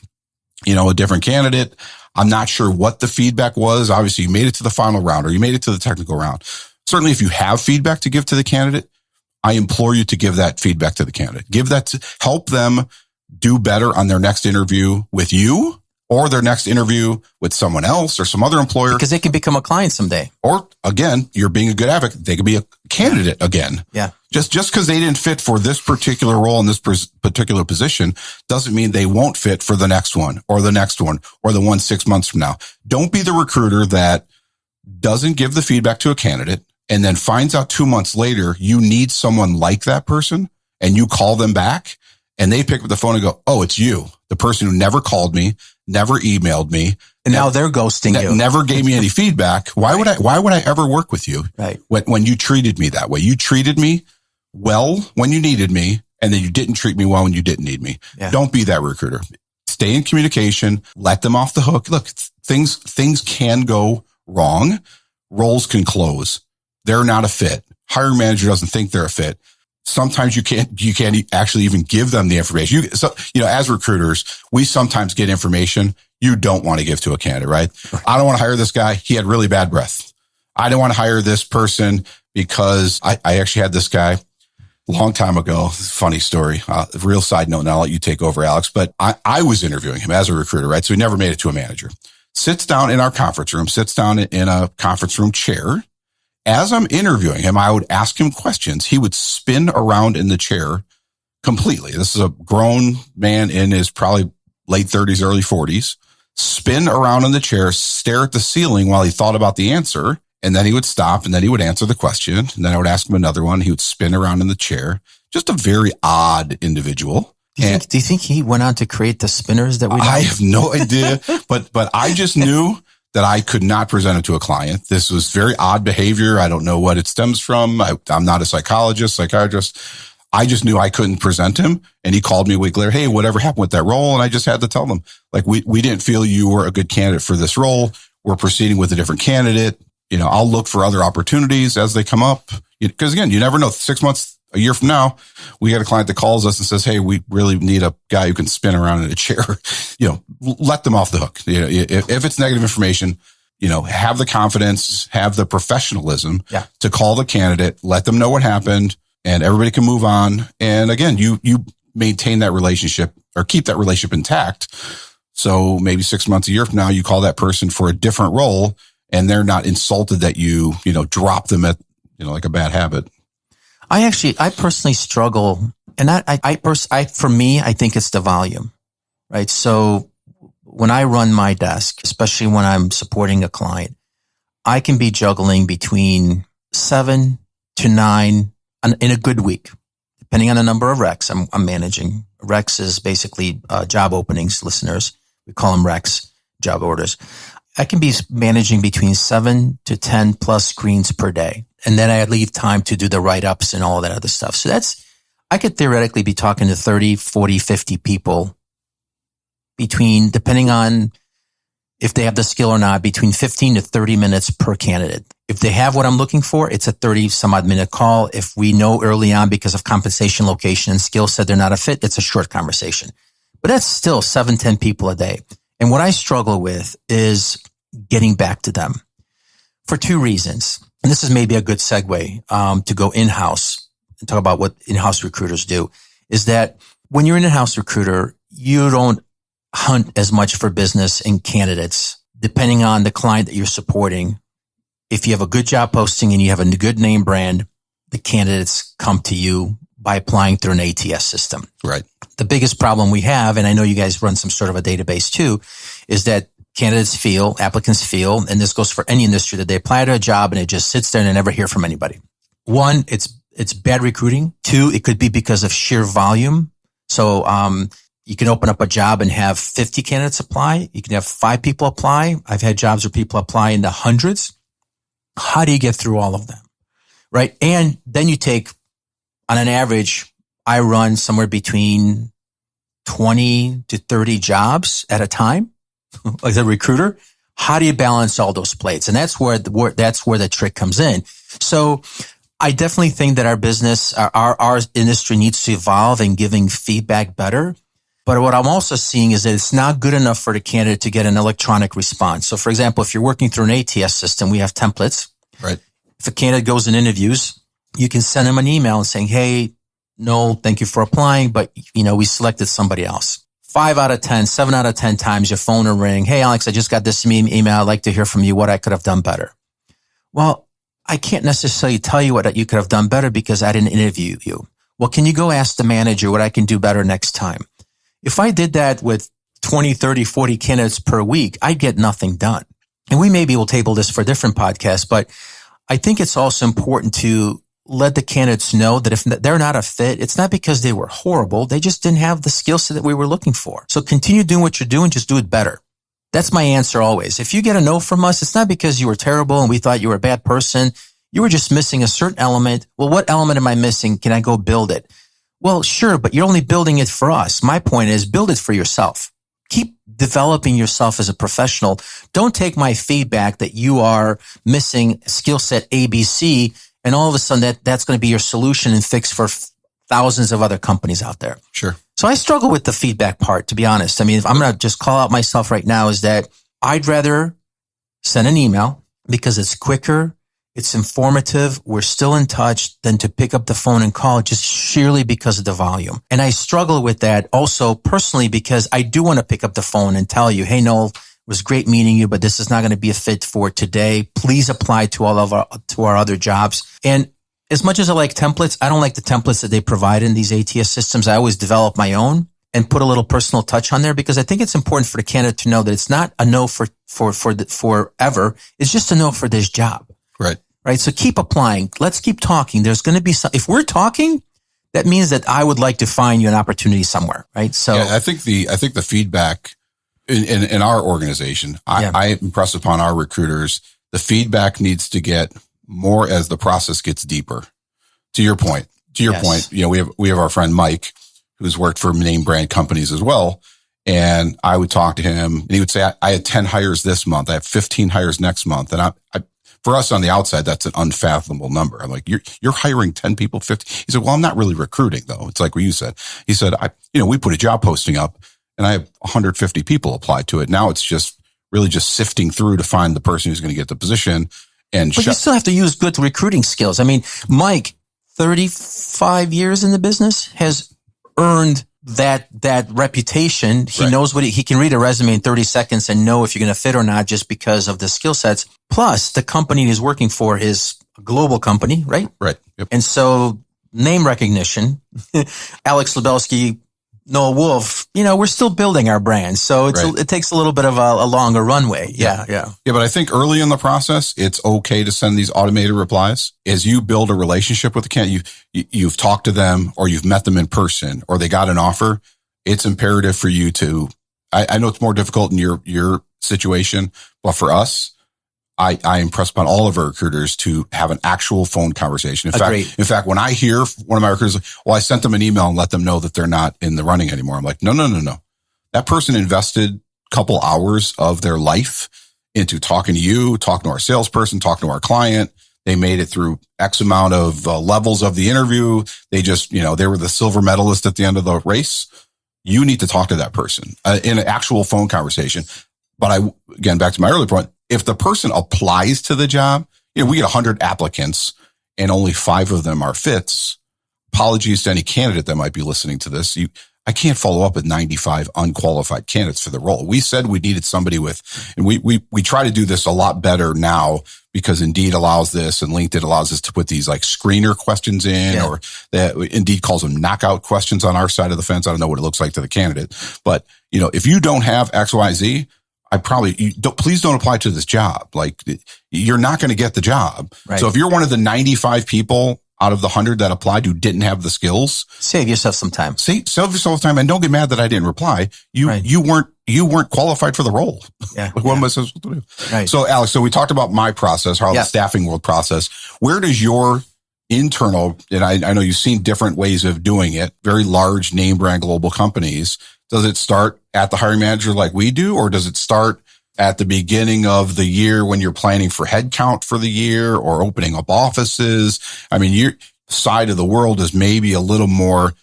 Speaker 1: a different candidate. I'm not sure what the feedback was. Obviously, you made it to the final round or you made it to the technical round. Certainly, if you have feedback to give to the candidate, I implore you to give that feedback to the candidate. Give that to help them do better on their next interview with you or their next interview with someone else or some other employer.
Speaker 2: Because they can become a client someday.
Speaker 1: Or again, you're being a good advocate. They could be a candidate again.
Speaker 2: Yeah.
Speaker 1: Just because they didn't fit for this particular role in this particular position doesn't mean they won't fit for the next one or the one 6 months from now. Don't be the recruiter that doesn't give the feedback to a candidate and then finds out 2 months later you need someone like that person and you call them back and they pick up the phone and go, oh, it's you, the person who never called me, never emailed me.
Speaker 2: And now they're ghosting you.
Speaker 1: Never gave me any feedback. Why would I ever work with you?
Speaker 2: Right.
Speaker 1: When you treated me that way, you treated me well when you needed me and then you didn't treat me well when you didn't need me.
Speaker 2: Yeah.
Speaker 1: Don't be that recruiter. Stay in communication. Let them off the hook. Look, things can go wrong. Roles can close. They're not a fit. Hiring manager doesn't think they're a fit. sometimes you can't actually even give them the information. As recruiters, we sometimes get information you don't want to give to a candidate, right? I don't want to hire this guy. He had really bad breath. I don't want to hire this person because I actually had this guy a long time ago. Funny story, real side note. And I'll let you take over, Alex, but I was interviewing him as a recruiter, right? So he never made it to a manager. Sits down in our conference room, sits down in a conference room chair. As I'm interviewing him, I would ask him questions. He would spin around in the chair completely. This is a grown man in his probably late 30s, early 40s, spin around in the chair, stare at the ceiling while he thought about the answer. And then he would stop and then he would answer the question. And then I would ask him another one. He would spin around in the chair. Just a very odd individual.
Speaker 2: Do you think he went on to create the spinners that we know?
Speaker 1: I have no idea, but I just knew that I could not present it to a client. This was very odd behavior. I don't know what it stems from. I'm not a psychiatrist. I just knew I couldn't present him. And he called me a week later. Hey, whatever happened with that role? And I just had to tell them, like, we didn't feel you were a good candidate for this role. We're proceeding with a different candidate. I'll look for other opportunities as they come up. Because again, you never know. 6 months, a year from now, we got a client that calls us and says, hey, we really need a guy who can spin around in a chair. Let them off the hook. If it's negative information, have the confidence, have the professionalism to call the candidate, let them know what happened, and everybody can move on. And again, you maintain that relationship or keep that relationship intact. So maybe 6 months, a year from now, you call that person for a different role and they're not insulted that you drop them at, like a bad habit.
Speaker 2: I personally struggle, and for me, I think it's the volume, right? So when I run my desk, especially when I'm supporting a client, I can be juggling between 7 to 9 in a good week, depending on the number of recs I'm managing. Recs is basically job openings, listeners. We call them recs, job orders. I can be managing between 7 to 10 plus screens per day. And then I leave time to do the write-ups and all that other stuff. So I could theoretically be talking to 30, 40, 50 people depending on if they have the skill or not, between 15 to 30 minutes per candidate. If they have what I'm looking for, it's a 30 some odd minute call. If we know early on because of compensation, location, and skill set, they're not a fit, it's a short conversation. But that's still 7, 10 people a day. And what I struggle with is getting back to them for 2 reasons. And this is maybe a good segue to go in-house and talk about what in-house recruiters do, is that when you're an in-house recruiter, you don't hunt as much for business and candidates, depending on the client that you're supporting. If you have a good job posting and you have a good name brand, the candidates come to you by applying through an ATS system.
Speaker 1: Right.
Speaker 2: The biggest problem we have, and I know you guys run some sort of a database too, is that applicants feel, and this goes for any industry, that they apply to a job and it just sits there and they never hear from anybody. 1, it's bad recruiting. 2, it could be because of sheer volume. So, you can open up a job and have 50 candidates apply. You can have 5 people apply. I've had jobs where people apply in the hundreds. How do you get through all of them? Right. And then you take, on an average, I run somewhere between 20 to 30 jobs at a time. As a recruiter, how do you balance all those plates? And that's where the trick comes in. So I definitely think that our business, our industry needs to evolve in giving feedback better. But what I'm also seeing is that it's not good enough for the candidate to get an electronic response. So for example, if you're working through an ATS system, we have templates.
Speaker 1: Right.
Speaker 2: If a candidate goes in interviews, you can send them an email saying, hey, Noel, thank you for applying, but we selected somebody else. 5 out of 10, 7 out of 10 times your phone will ring. Hey, Alex, I just got this email. I'd like to hear from you what I could have done better. Well, I can't necessarily tell you what you could have done better because I didn't interview you. Well, can you go ask the manager what I can do better next time? If I did that with 20, 30, 40 candidates per week, I'd get nothing done. And maybe we'll table this for a different podcast, but I think it's also important to let the candidates know that if they're not a fit, it's not because they were horrible. They just didn't have the skill set that we were looking for. So continue doing what you're doing. Just do it better. That's my answer always. If you get a no from us, it's not because you were terrible and we thought you were a bad person. You were just missing a certain element. Well, what element am I missing? Can I go build it? Well, sure, but you're only building it for us. My point is build it for yourself. Keep developing yourself as a professional. Don't take my feedback that you are missing skill set ABC and all of a sudden that's going to be your solution and fix for thousands of other companies out there.
Speaker 1: Sure.
Speaker 2: So I struggle with the feedback part, to be honest. I mean, if I'm going to just call out myself right now, is that I'd rather send an email because it's quicker, it's informative, we're still in touch, than to pick up the phone and call just sheerly because of the volume. And I struggle with that also personally because I do want to pick up the phone and tell you, hey, Noel, it was great meeting you, but this is not going to be a fit for today. Please apply to our other jobs. And as much as I like templates, I don't like the templates that they provide in these ATS systems. I always develop my own and put a little personal touch on there because I think it's important for the candidate to know that it's not a no for forever. It's just a no for this job.
Speaker 1: Right.
Speaker 2: Right. So keep applying. Let's keep talking. There's going to be some, if we're talking, that means that I would like to find you an opportunity somewhere. Right. So
Speaker 1: yeah, I think the feedback in our organization, I impress upon our recruiters, the feedback needs to get more as the process gets deeper. To your point, we have our friend Mike, who's worked for name brand companies as well. And I would talk to him and he would say, I had 10 hires this month. I have 15 hires next month. And I for us on the outside, that's an unfathomable number. I'm like, you're hiring 10 people, 50. He said, well, I'm not really recruiting though. It's like what you said. He said, we put a job posting up and I have 150 people apply to it. Now it's just really just sifting through to find the person who's going to get the position. But
Speaker 2: you still have to use good recruiting skills. I mean, Mike, 35 years in the business, has earned that reputation. He knows he can read a resume in 30 seconds and know if you're going to fit or not just because of the skill sets. Plus, the company he's working for is a global company, right?
Speaker 1: Right. Yep.
Speaker 2: And so name recognition, Alex Lebelski, Noel Wolf, we're still building our brand. So it takes a little bit of a longer runway. Yeah.
Speaker 1: Yeah. But I think early in the process, it's okay to send these automated replies. As you build a relationship with the candidate, you've talked to them or you've met them in person or they got an offer. It's imperative for you to, I know it's more difficult in your situation, but for us, I impress upon all of our recruiters to have an actual phone conversation. In fact, when I hear one of my recruiters, well, I sent them an email and let them know that they're not in the running anymore. I'm like, no. That person invested a couple hours of their life into talking to you, talking to our salesperson, talking to our client. They made it through X amount of levels of the interview. They just, they were the silver medalist at the end of the race. You need to talk to that person in an actual phone conversation. But again, back to my earlier point, if the person applies to the job, we get 100 applicants and only 5 of them are fits. Apologies to any candidate that might be listening to this. I can't follow up with 95 unqualified candidates for the role. We said we needed somebody and we try to do this a lot better now because Indeed allows this and LinkedIn allows us to put these like screener questions in or that Indeed calls them knockout questions on our side of the fence. I don't know what it looks like to the candidate, but if you don't have XYZ, please don't apply to this job. Like you're not going to get the job. Right. So if you're one of the 95 people out of the 100 that applied who didn't have the skills,
Speaker 2: save yourself some time.
Speaker 1: Save yourself time and don't get mad that I didn't reply. You weren't qualified for the role.
Speaker 2: Yeah.
Speaker 1: Like what am I supposed to do?
Speaker 2: Right.
Speaker 1: So Alex, we talked about my process, how the staffing world process. Where does your internal, and I know you've seen different ways of doing it, very large name brand global companies. Does it start at the hiring manager like we do, or does it start at the beginning of the year when you're planning for headcount for the year or opening up offices? I mean, your side of the world is maybe a little more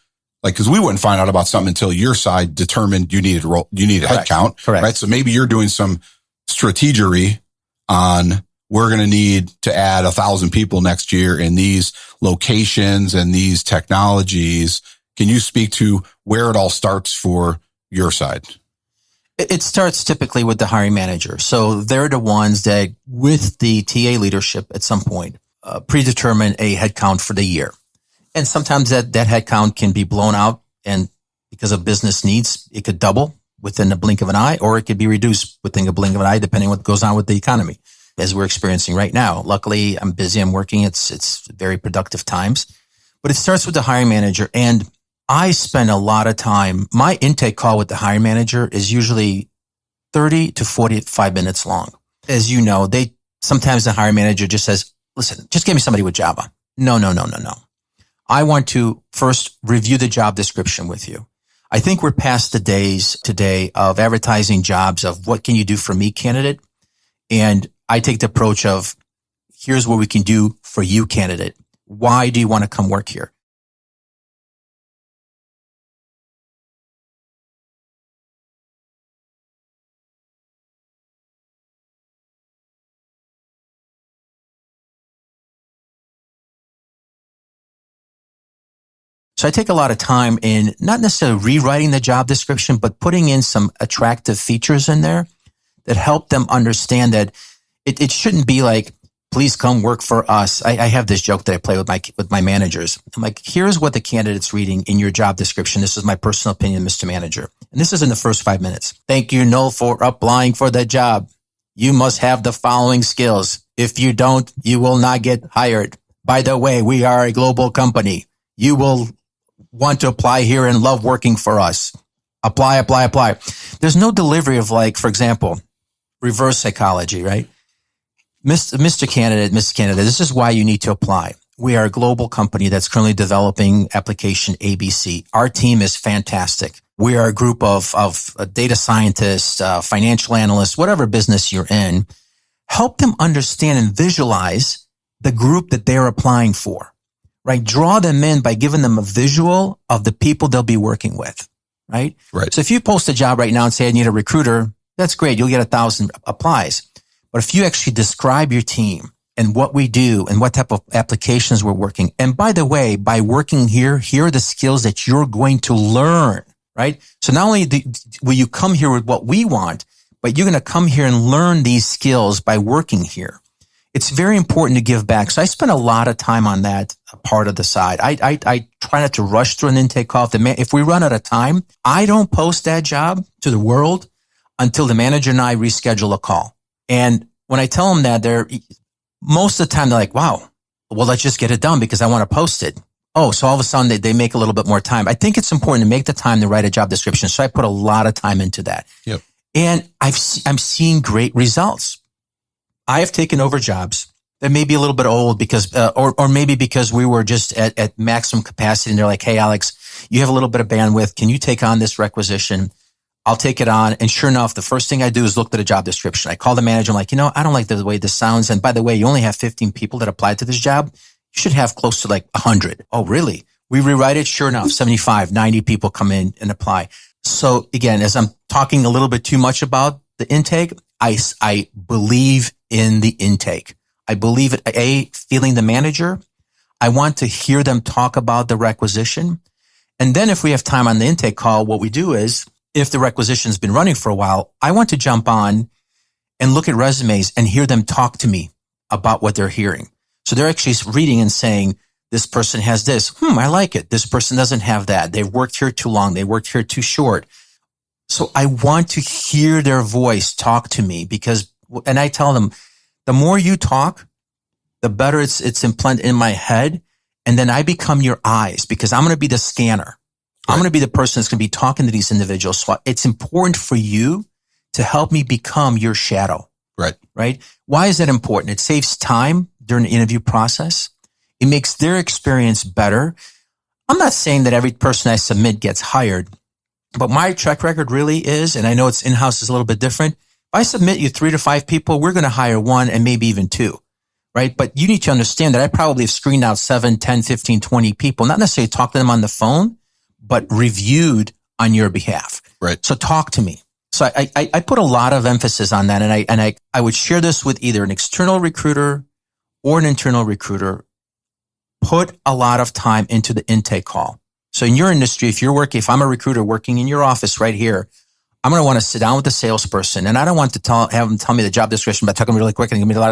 Speaker 1: like, cause we wouldn't find out about something until your side determined you needed a headcount.
Speaker 2: Correct.
Speaker 1: Right. So maybe you're doing some strategery on we're going to need to add 1,000 people next year in these locations and these technologies. Can you speak to where it all starts for your side?
Speaker 2: It starts typically with the hiring manager. So they're the ones that, with the TA leadership at some point, predetermine a headcount for the year. And sometimes that headcount can be blown out, and because of business needs, it could double within the blink of an eye, or it could be reduced within a blink of an eye, depending on what goes on with the economy, as we're experiencing right now. Luckily, I'm busy, I'm working. It's very productive times. But it starts with the hiring manager, and I spend a lot of time. My intake call with the hiring manager is usually 30 to 45 minutes long. As you know, sometimes the hiring manager just says, listen, just give me somebody with Java. No. I want to first review the job description with you. I think we're past the days today of advertising jobs of what can you do for me, candidate? And I take the approach of here's what we can do for you, candidate. Why do you want to come work here? So I take a lot of time in not necessarily rewriting the job description, but putting in some attractive features in there that help them understand that it shouldn't be like, please come work for us. I have this joke that I play with my managers. I'm like, here's what the candidate's reading in your job description. This is my personal opinion, Mr. Manager. And this is in the first 5 minutes. Thank you, Noel, for applying for the job. You must have the following skills. If you don't, you will not get hired. By the way, we are a global company. You will want to apply here and love working for us. Apply, apply, apply. There's no delivery of, like, for example, reverse psychology, right? Mr. Candidate, Mrs. Candidate, this is why you need to apply. We are a global company that's currently developing application ABC. Our team is fantastic. We are a group of data scientists, financial analysts, whatever business you're in. Help them understand and visualize the group that they're applying for, right? Draw them in by giving them a visual of the people they'll be working with, right?
Speaker 1: Right.
Speaker 2: So if you post a job right now and say, I need a recruiter, that's great. You'll get 1,000 applies. But if you actually describe your team and what we do and what type of applications we're working, and by the way, by working here are the skills that you're going to learn, right? So not only will you come here with what we want, but you're going to come here and learn these skills by working here. It's very important to give back. So I spend a lot of time on that part of the side. I try not to rush through an intake call. If we run out of time, I don't post that job to the world until the manager and I reschedule a call. And when I tell them that, most of the time they're like, wow, well, let's just get it done because I want to post it. Oh, so all of a sudden they make a little bit more time. I think it's important to make the time to write a job description. So I put a lot of time into that.
Speaker 1: Yep.
Speaker 2: And I'm seeing great results. I have taken over jobs that may be a little bit old because, or maybe because we were just at maximum capacity and they're like, hey, Alex, you have a little bit of bandwidth. Can you take on this requisition? I'll take it on. And sure enough, the first thing I do is look at the job description. I call the manager. I'm like, I don't like the way this sounds. And by the way, you only have 15 people that applied to this job. You should have close to like 100. Oh, really? We rewrite it. Sure enough, 75, 90 people come in and apply. So again, as I'm talking a little bit too much about the intake, I believe in the intake. I believe it, feeling the manager. I want to hear them talk about the requisition. And then if we have time on the intake call, what we do is, if the requisition's been running for a while, I want to jump on and look at resumes and hear them talk to me about what they're hearing. So they're actually reading and saying, this person has this. I like it. This person doesn't have that. They've worked here too long. They worked here too short. So I want to hear their voice talk to me and I tell them, the more you talk, the better it's implanted in my head. And then I become your eyes because I'm going to be the scanner. I'm going to be the person that's going to be talking to these individuals. So it's important for you to help me become your shadow.
Speaker 1: Right.
Speaker 2: Right. Why is that important? It saves time during the interview process. It makes their experience better. I'm not saying that every person I submit gets hired, but my track record really is, and I know it's in-house is a little bit different. If I submit you 3 to 5 people, we're going to hire 1 and maybe even 2. Right. But you need to understand that I probably have screened out 7, 10, 15, 20 people, not necessarily talk to them on the phone, but reviewed on your behalf.
Speaker 1: Right.
Speaker 2: So talk to me. So I put a lot of emphasis on that. And I would share this with either an external recruiter or an internal recruiter. Put a lot of time into the intake call. So in your industry, if I'm a recruiter working in your office right here, I'm going to want to sit down with the salesperson. And I don't want to have them tell me the job description, but talk to them really quick and give me I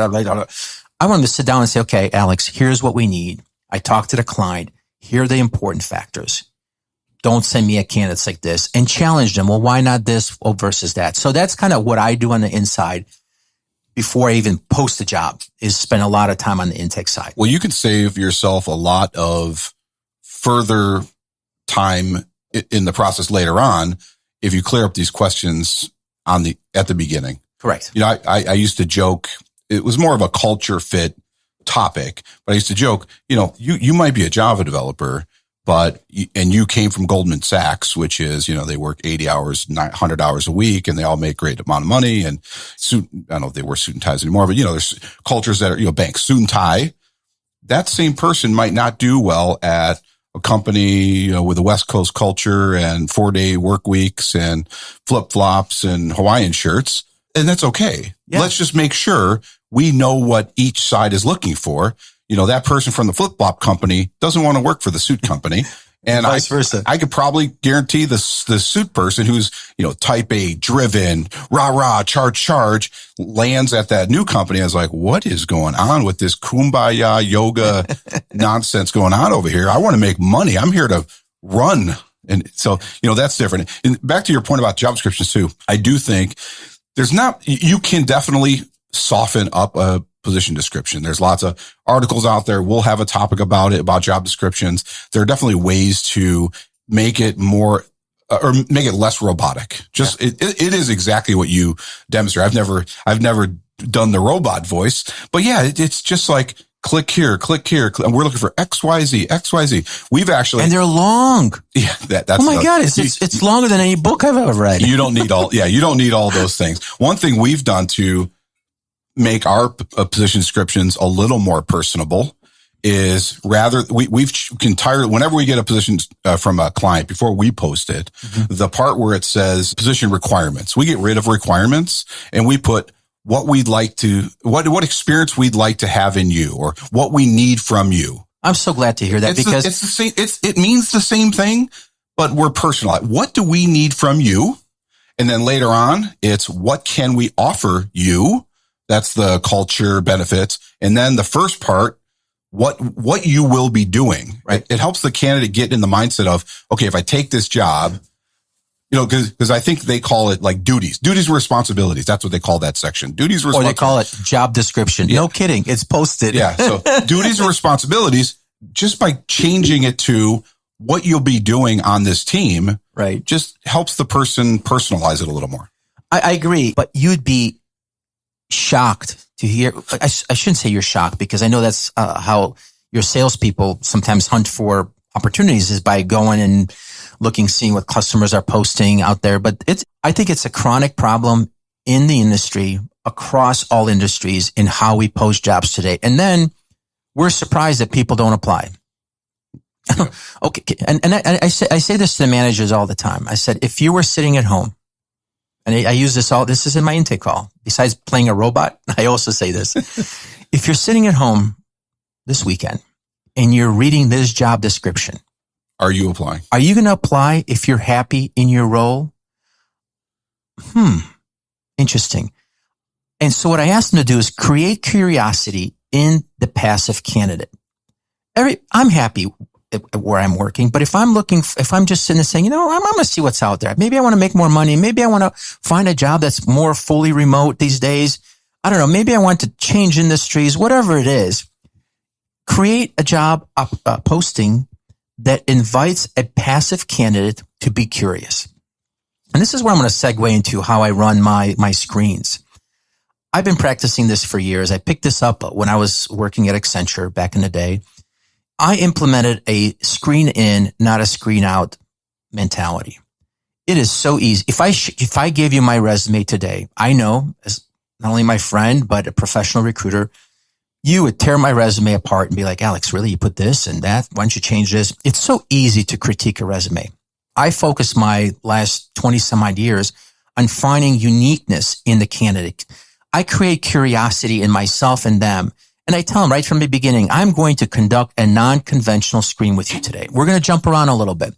Speaker 2: want them to sit down and say, okay, Alex, here's what we need. I talk to the client. Here are the important factors. Don't send me a candidate like this, and challenge them. Well, why not this versus that? So that's kind of what I do on the inside before I even post the job, is spend a lot of time on the intake side.
Speaker 1: Well, you can save yourself a lot of further time in the process later on if you clear up these questions at the beginning.
Speaker 2: Correct.
Speaker 1: I used to joke, it was more of a culture fit topic, but I used to joke, you might be a Java developer, but you came from Goldman Sachs, which is, they work 80 hours, 100 hours a week, and they all make great amount of money. And I don't know if they wear suit and ties anymore, but there's cultures that are, banks, suit and tie. That same person might not do well at a company, with a West Coast culture and 4-day work weeks and flip flops and Hawaiian shirts. And that's okay. Yeah. Let's just make sure we know what each side is looking for. That person from the flip-flop company doesn't want to work for the suit company. And
Speaker 2: vice versa.
Speaker 1: I could probably guarantee the suit person who's, type A, driven, rah, charge, lands at that new company. I was like, what is going on with this kumbaya yoga nonsense going on over here? I want to make money. I'm here to run. And so, that's different. And back to your point about job descriptions too. I do think you can definitely soften up a position description. There's lots of articles out there. We'll have a topic about it, about job descriptions. There are definitely ways to make it more or make it less robotic. It is exactly what you demonstrate. I've never done the robot voice, but yeah, it's just like click here, and we're looking for XYZ. We've actually,
Speaker 2: and they're long.
Speaker 1: Yeah, that's.
Speaker 2: Oh my God, it's longer than any book I've ever read.
Speaker 1: You don't need all those things. One thing we've done to make our position descriptions a little more personable is whenever we get a position from a client before we post it, the part where it says position requirements, we get rid of requirements and we put what experience we'd like to have in you or what we need from you.
Speaker 2: I'm so glad to hear that because
Speaker 1: it's the same. It means the same thing, but we're personalized. What do we need from you? And then later on, it's what can we offer you? That's the culture benefits. And then the first part, what you will be doing, right? It helps the candidate get in the mindset of, okay, if I take this job, because I think they call it like duties and responsibilities. That's what they call that section. Duties,
Speaker 2: or they call it job description. Yeah. No kidding. It's posted.
Speaker 1: Yeah. So duties and responsibilities, just by changing it to what you'll be doing on this team,
Speaker 2: right,
Speaker 1: just helps the person personalize it a little more.
Speaker 2: I agree, but you'd be shocked to hear. I shouldn't say you're shocked because I know that's how your salespeople sometimes hunt for opportunities is by going and seeing what customers are posting out there. But I think it's a chronic problem in the industry, across all industries, in how we post jobs today. And then we're surprised that people don't apply. Okay. And I say this to the managers all the time. I said, if you were sitting at home, and I use this is in my intake call. Besides playing a robot, I also say this. If you're sitting at home this weekend and you're reading this job description,
Speaker 1: are you applying?
Speaker 2: Are you going to apply if you're happy in your role? Interesting. And so what I asked them to do is create curiosity in the passive candidate. I'm happy where I'm working, but if I'm just sitting there saying, I'm going to see what's out there. Maybe I want to make more money. Maybe I want to find a job that's more fully remote these days. I don't know. Maybe I want to change industries, whatever it is. Create a job posting that invites a passive candidate to be curious. And this is where I'm going to segue into how I run my screens. I've been practicing this for years. I picked this up when I was working at Accenture back in the day. I implemented a screen in, not a screen out mentality. It is so easy. If I gave you my resume today, I know as not only my friend, but a professional recruiter, you would tear my resume apart and be like, Alex, really? You put this and that? Why don't you change this? It's so easy to critique a resume. I focused my last 20 some odd years on finding uniqueness in the candidate. I create curiosity in myself and them. And I tell them right from the beginning, I'm going to conduct a non-conventional screen with you today. We're going to jump around a little bit.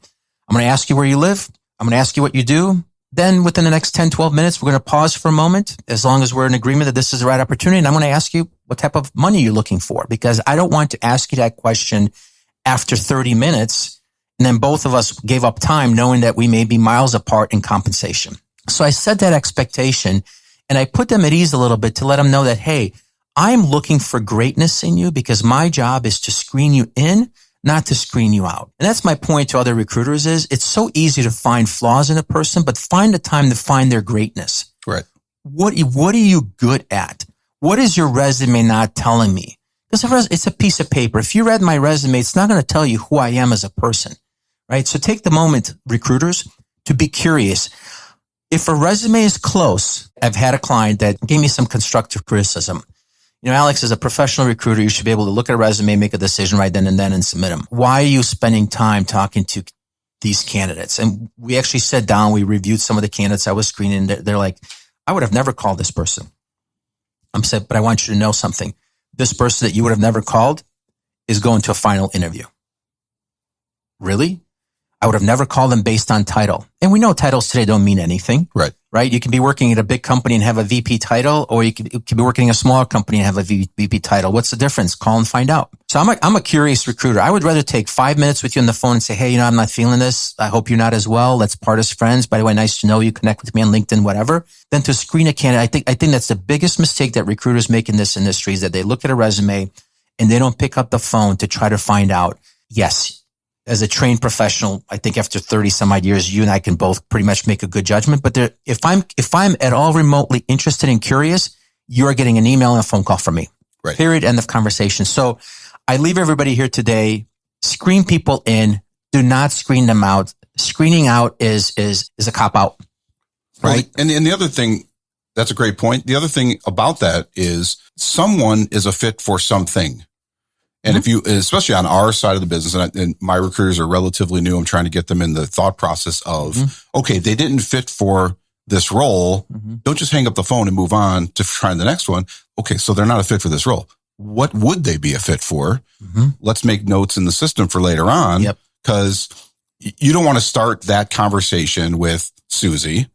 Speaker 2: I'm going to ask you where you live. I'm going to ask you what you do. Then within the next 10, 12 minutes, we're going to pause for a moment, as long as we're in agreement that this is the right opportunity. And I'm going to ask you what type of money you're looking for, because I don't want to ask you that question after 30 minutes. And then both of us gave up time knowing that we may be miles apart in compensation. So I set that expectation and I put them at ease a little bit to let them know that, hey, I'm looking for greatness in you because my job is to screen you in, not to screen you out. And that's my point to other recruiters is it's so easy to find flaws in a person, but find the time to find their greatness.
Speaker 1: Right.
Speaker 2: What are you good at? What is your resume not telling me? Because it's a piece of paper. If you read my resume, it's not going to tell you who I am as a person, right? So take the moment, recruiters, to be curious. If a resume is close, I've had a client that gave me some constructive criticism. Alex, as a professional recruiter, you should be able to look at a resume, make a decision right then and then and submit them. Why are you spending time talking to these candidates? And we actually sat down, we reviewed some of the candidates I was screening. They're like, I would have never called this person. I'm said, but I want you to know something. This person that you would have never called is going to a final interview. Really? I would have never called them based on title. And we know titles today don't mean anything. Right? You can be working at a big company and have a VP title, or you could be working in a smaller company and have a VP title. What's the difference? Call and find out. So I'm a curious recruiter. I would rather take 5 minutes with you on the phone and say, hey, I'm not feeling this. I hope you're not as well. Let's part as friends. By the way, nice to know you. Connect with me on LinkedIn, whatever. Then to screen a candidate. I think that's the biggest mistake that recruiters make in this industry, is that they look at a resume and they don't pick up the phone to try to find out. Yes, as a trained professional, I think after 30 some odd years, you and I can both pretty much make a good judgment. But if I'm at all remotely interested and curious, you're getting an email and a phone call from me.
Speaker 1: Right.
Speaker 2: Period. End of conversation. So I leave everybody here today. Screen people in. Do not screen them out. Screening out is a cop out. Right.
Speaker 1: Well, and the other thing, that's a great point. The other thing about that is someone is a fit for something. And if you, especially on our side of the business, and my recruiters are relatively new, I'm trying to get them in the thought process of, okay, they didn't fit for this role. Don't just hang up the phone and move on to try the next one. Okay, so they're not a fit for this role. What would they be a fit for? Let's make notes in the system for later on, because you don't want to start that conversation with Susie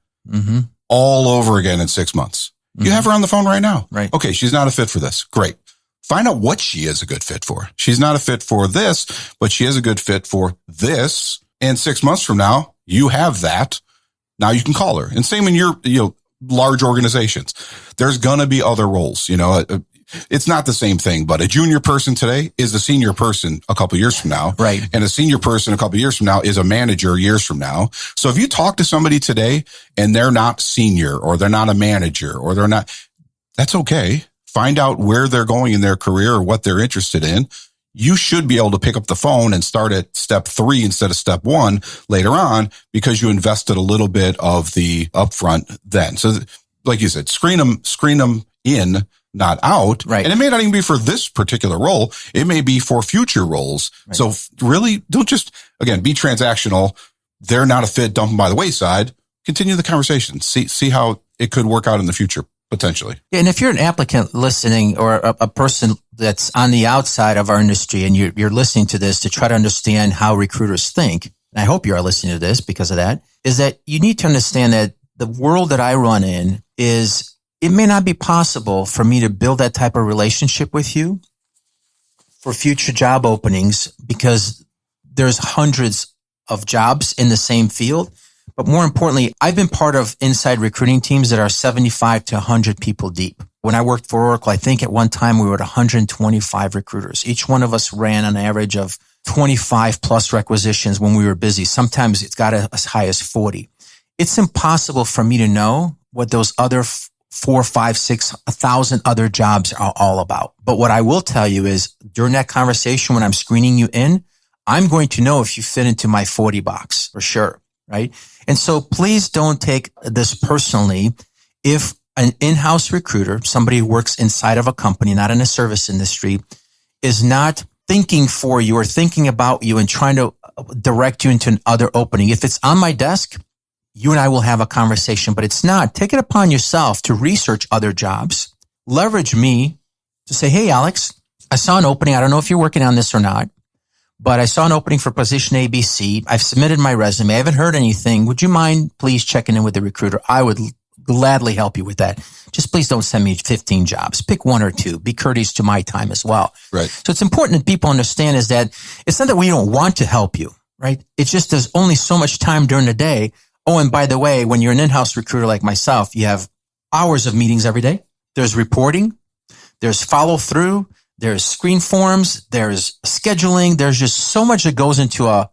Speaker 1: all over again in 6 months. You have her on the phone right now.
Speaker 2: Right.
Speaker 1: Okay, she's not a fit for this. Great. Find out what she is a good fit for. She's not a fit for this, but she is a good fit for this. And 6 months from now, you have that. Now you can call her. And same in your, large organizations. There's going to be other roles. It's not the same thing, but a junior person today is a senior person a couple years from now.
Speaker 2: Right.
Speaker 1: And a senior person a couple years from now is a manager years from now. So if you talk to somebody today and they're not senior, or they're not a manager, or they're not, that's okay. Find out where they're going in their career or what they're interested in. You should be able to pick up the phone and start at step 3 instead of step 1 later on, because you invested a little bit of the upfront then. So like you said, screen them in, not out.
Speaker 2: Right.
Speaker 1: And it may not even be for this particular role. It may be for future roles. Right. So really don't just, again, be transactional. They're not a fit, dump them by the wayside. Continue the conversation. See how it could work out in the future. Potentially.
Speaker 2: Yeah, and if you're an applicant listening, or a person that's on the outside of our industry, and you're listening to this to try to understand how recruiters think, and I hope you are listening to this because of that, is that you need to understand that the world that I run in is, it may not be possible for me to build that type of relationship with you for future job openings, because there's hundreds of jobs in the same field. But more importantly, I've been part of inside recruiting teams that are 75 to 100 people deep. When I worked for Oracle, I think at one time we were at 125 recruiters. Each one of us ran an average of 25 plus requisitions when we were busy. Sometimes it's got as high as 40. It's impossible for me to know what those other 4, 5, 6, 1,000 other jobs are all about. But what I will tell you is, during that conversation, when I'm screening you in, I'm going to know if you fit into my 40 box for sure. Right. And so please don't take this personally. If an in-house recruiter, somebody who works inside of a company, not in a service industry, is not thinking for you or thinking about you and trying to direct you into another opening, if it's on my desk, you and I will have a conversation. But it's not. Take it upon yourself to research other jobs. Leverage me to say, hey, Alex, I saw an opening. I don't know if you're working on this or not, but I saw an opening for position ABC. I've submitted my resume. I haven't heard anything. Would you mind please checking in with the recruiter? I would gladly help you with that. Just please don't send me 15 jobs. Pick 1 or 2. Be courteous to my time as well.
Speaker 1: Right.
Speaker 2: So it's important that people understand is that it's not that we don't want to help you, right? It's just there's only so much time during the day. Oh, and by the way, when you're an in-house recruiter like myself, you have hours of meetings every day. There's reporting. There's follow through. There's screen forms. There's scheduling. There's just so much that goes into a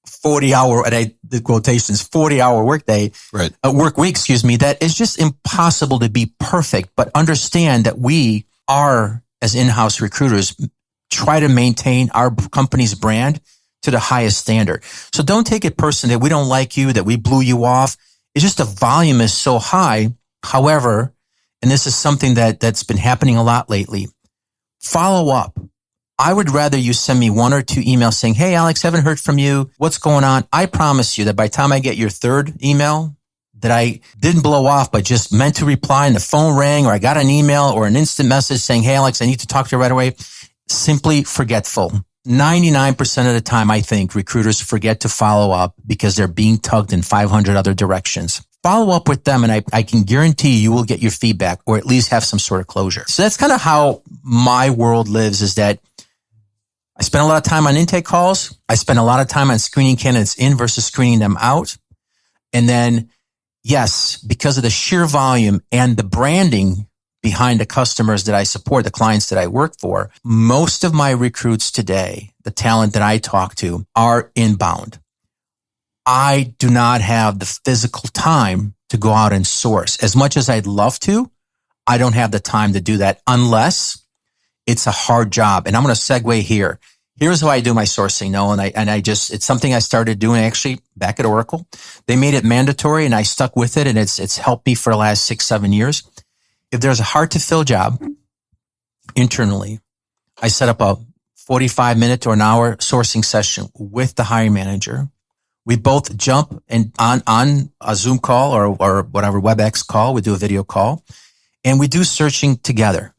Speaker 2: 40-hour, the quotations, 40-hour workday,
Speaker 1: right?
Speaker 2: Work week, that is just impossible to be perfect. But understand that we are, as in-house recruiters, try to maintain our company's brand to the highest standard. So don't take it personally that we don't like you, that we blew you off. It's just the volume is so high. However, and this is something that's been happening a lot lately, follow up. I would rather you send me 1 or 2 emails saying, hey, Alex, haven't heard from you. What's going on? I promise you that by the time I get your 3rd email that I didn't blow off, but just meant to reply and the phone rang, or I got an email or an instant message saying, hey, Alex, I need to talk to you right away. Simply forgetful. 99% of the time, I think recruiters forget to follow up because they're being tugged in 500 other directions. Follow up with them, and I can guarantee you will get your feedback or at least have some sort of closure. So that's kind of how my world lives, is that I spend a lot of time on intake calls. I spend a lot of time on screening candidates in versus screening them out. And then, yes, because of the sheer volume and the branding behind the customers that I support, the clients that I work for, most of my recruits today, the talent that I talk to, are inbound. I do not have the physical time to go out and source. As much as I'd love to, I don't have the time to do that unless it's a hard job. And I'm going to segue here. Here's how I do my sourcing, Noel. It's something I started doing actually back at Oracle. They made it mandatory and I stuck with it, and it's helped me for the last 6-7 years. If there's a hard to fill job internally, I set up a 45-minute to an hour sourcing session with the hiring manager. We both jump on a Zoom call or whatever WebEx call. We do a video call and we do searching together.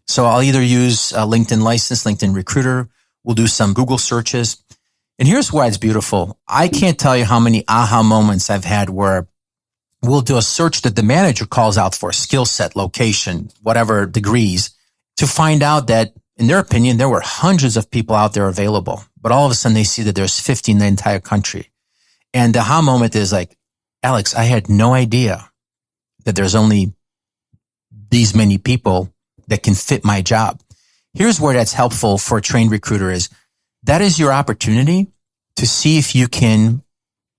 Speaker 2: So I'll either use a LinkedIn license, LinkedIn Recruiter. We'll do some Google searches. And here's why it's beautiful. I can't tell you how many aha moments I've had where we'll do a search that the manager calls out for, skill set, location, whatever degrees, to find out that, in their opinion, there were hundreds of people out there available. But all of a sudden they see that there's 50 in the entire country. And the aha moment is like, Alex, I had no idea that there's only these many people that can fit my job. Here's where that's helpful for a trained recruiter is that is your opportunity to see if you can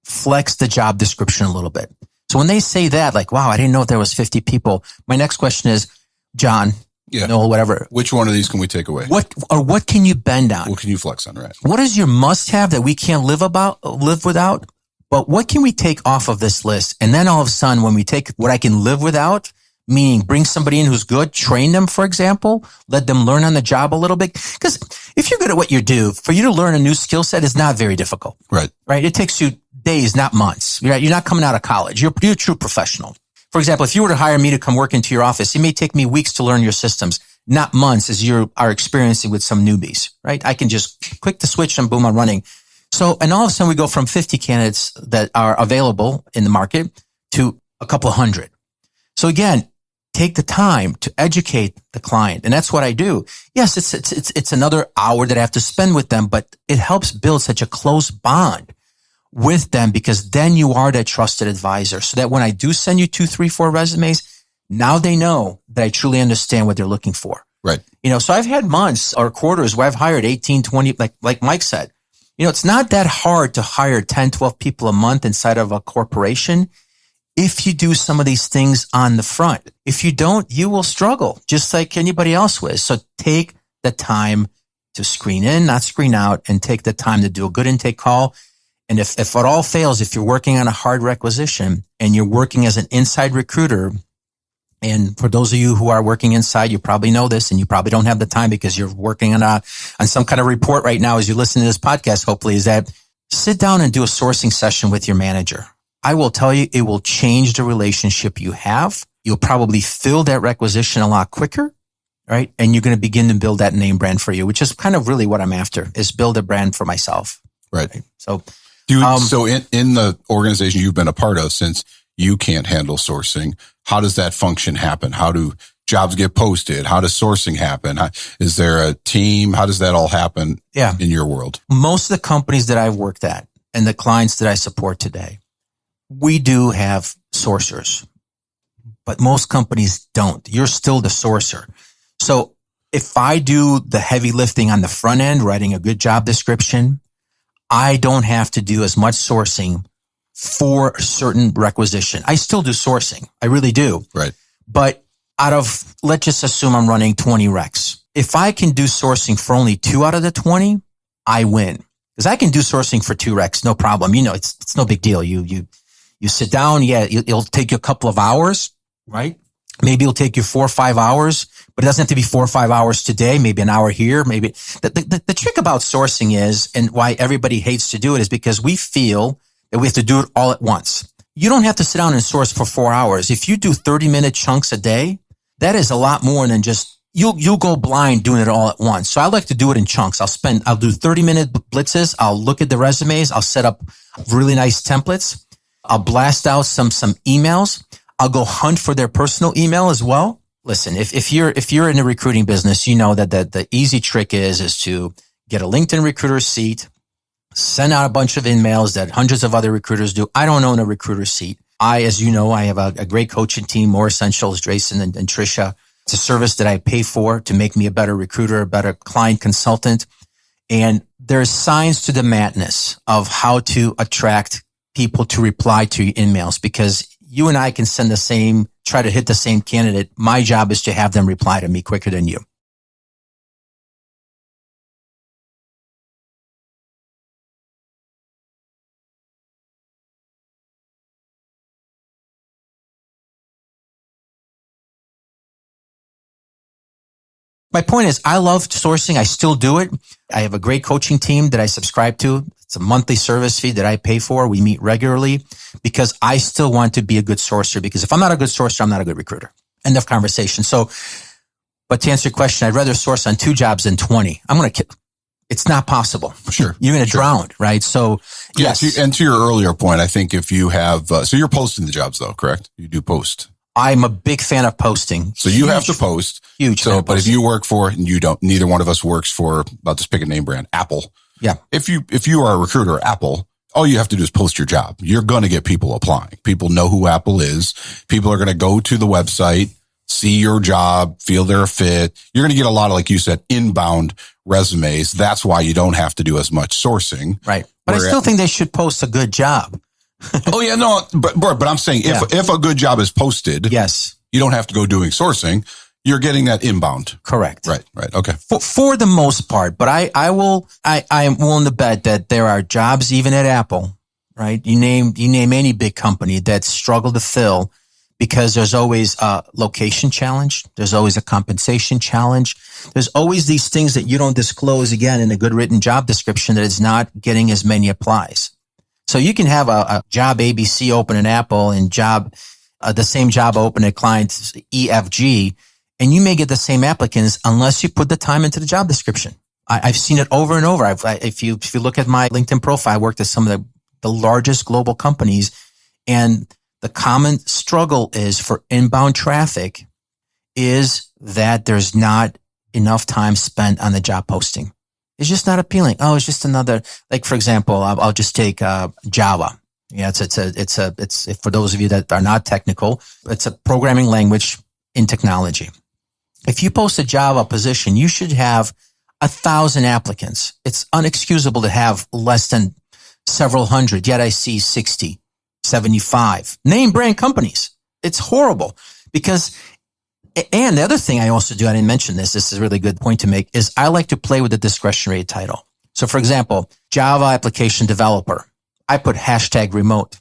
Speaker 2: flex the job description a little bit. So when they say that, like, wow, I didn't know there was 50 people. My next question is, John, Noel, whatever.
Speaker 1: Which one of these can we take away?
Speaker 2: What can you bend on?
Speaker 1: What can you flex on, right?
Speaker 2: What is your must have that we can't live without? But what can we take off of this list? And then all of a sudden, when we take what I can live without, meaning bring somebody in who's good, train them, for example, let them learn on the job a little bit. Because if you're good at what you do, for you to learn a new skill set is not very difficult.
Speaker 1: Right.
Speaker 2: It takes you days, not months. You're not coming out of college. You're a true professional. For example, if you were to hire me to come work into your office, it may take me weeks to learn your systems, not months as you are experiencing with some newbies, right? I can just click the switch and boom, I'm running. So, and all of a sudden we go from 50 candidates that are available in the market to a couple of hundred. So again, take the time to educate the client. And that's what I do. Yes, it's another hour that I have to spend with them, but it helps build such a close bond with them because then you are that trusted advisor so that when I do send you 2, 3, 4 resumes, now they know that I truly understand what they're looking for.
Speaker 1: Right.
Speaker 2: So I've had months or quarters where I've hired 18, 20, like Mike said, it's not that hard to hire 10, 12 people a month inside of a corporation if you do some of these things on the front. If you don't, you will struggle just like anybody else will. So take the time to screen in, not screen out, and take the time to do a good intake call. And if it all fails, if you're working on a hard requisition and you're working as an inside recruiter, and for those of you who are working inside, you probably know this and you probably don't have the time because you're working on some kind of report right now as you listen to this podcast, hopefully, is that sit down and do a sourcing session with your manager. I will tell you, it will change the relationship you have. You'll probably fill that requisition a lot quicker, right? And you're going to begin to build that name brand for you, which is kind of really what I'm after, is build a brand for myself.
Speaker 1: Right.
Speaker 2: So,
Speaker 1: so in the organization you've been a part of, since you can't handle sourcing, how does that function happen? How do jobs get posted? How does sourcing happen? Is there a team? How does that all happen in your world?
Speaker 2: Most of the companies that I've worked at and the clients that I support today, we do have sourcers, but most companies don't. You're still the sourcer. So if I do the heavy lifting on the front end, writing a good job description, I don't have to do as much sourcing for a certain requisition. I still do sourcing. I really do.
Speaker 1: Right.
Speaker 2: But let's just assume I'm running 20 recs. If I can do sourcing for only 2 out of the 20, I win. Because I can do sourcing for 2 recs, no problem. It's no big deal. You sit down, it'll take you a couple of hours, right? Maybe it'll take you 4 or 5 hours, but it doesn't have to be 4 or 5 hours today, maybe an hour here, maybe. The trick about sourcing is, and why everybody hates to do it, is because we feel that we have to do it all at once. You don't have to sit down and source for 4 hours. If you do 30-minute chunks a day, that is a lot more than just you'll go blind doing it all at once. So I like to do it in chunks. I'll do 30-minute blitzes. I'll look at the resumes. I'll set up really nice templates. I'll blast out some emails. I'll go hunt for their personal email as well. Listen, if you're in the recruiting business, you know that the easy trick is to get a LinkedIn recruiter seat, send out a bunch of emails that hundreds of other recruiters do. I don't own a recruiter seat. As you know, I have a great coaching team, More Essentials, Jason and Trisha. It's a service that I pay for to make me a better recruiter, a better client consultant. And there's signs to the madness of how to attract people to reply to your emails, because you and I can try to hit the same candidate. My job is to have them reply to me quicker than you. My point is, I love sourcing. I still do it. I have a great coaching team that I subscribe to. It's a monthly service fee that I pay for. We meet regularly because I still want to be a good sourcer, because if I'm not a good sourcer, I'm not a good recruiter. End of conversation. So, but to answer your question, I'd rather source on 2 jobs than 20. It's not possible.
Speaker 1: Sure.
Speaker 2: You're going to drown, right? So, yes.
Speaker 1: And to your earlier point, I think if you have, so you're posting the jobs though, correct? You do post.
Speaker 2: I'm a big fan of posting.
Speaker 1: So you have to post.
Speaker 2: Huge.
Speaker 1: So, but if you work for, and you don't, neither one of us works for, I'll just pick a name brand, Apple.
Speaker 2: Yeah.
Speaker 1: If you are a recruiter at Apple, all you have to do is post your job. You're going to get people applying. People know who Apple is. People are going to go to the website, see your job, feel they're a fit. You're going to get a lot of, like you said, inbound resumes. That's why you don't have to do as much sourcing.
Speaker 2: Right. But I still think they should post a good job.
Speaker 1: Oh yeah, no, but I'm saying if a good job is posted,
Speaker 2: yes,
Speaker 1: you don't have to go doing sourcing. You're getting that inbound.
Speaker 2: Correct.
Speaker 1: Right. Okay.
Speaker 2: For the most part, but I am willing to bet that there are jobs even at Apple, right? You name any big company that struggle to fill because there's always a location challenge. There's always a compensation challenge. There's always these things that you don't disclose again in a good written job description that is not getting as many applies. So you can have a job ABC open in Apple and the same job open at client EFG, and you may get the same applicants unless you put the time into the job description. I've seen it over and over. If you look at my LinkedIn profile, I worked at some of the largest global companies, and the common struggle is for inbound traffic is that there's not enough time spent on the job posting. It's just not appealing. Oh, it's just another, like, for example, I'll just take Java. Yeah, it's for those of you that are not technical, it's a programming language in technology. If you post a Java position, you should have 1,000 applicants. It's unexcusable to have less than several hundred. Yet I see 60, 75 name brand companies. It's horrible because. And the other thing I also do, I didn't mention this is a really good point to make, is I like to play with the discretionary title. So for example, Java application developer, I put hashtag remote,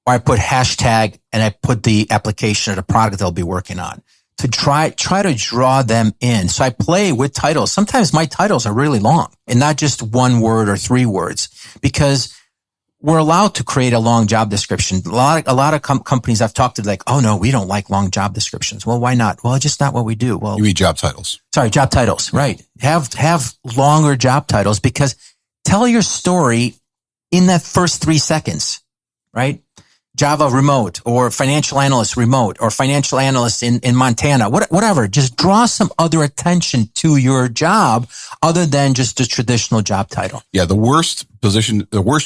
Speaker 2: or I put hashtag and I put the application or the product they'll be working on to try to draw them in. So I play with titles. Sometimes my titles are really long and not just 1 word or 3 words, because we're allowed to create a long job description. A lot of companies I've talked to, like, oh no, we don't like long job descriptions. Well, why not? Well, it's just not what we do. Well,
Speaker 1: you mean job titles?
Speaker 2: Sorry, job titles. Right. Have longer job titles, because tell your story in that first 3 seconds, right? Java remote, or financial analyst remote, or financial analyst in Montana, whatever. Just draw some other attention to your job other than just the traditional job title.
Speaker 1: Yeah. The worst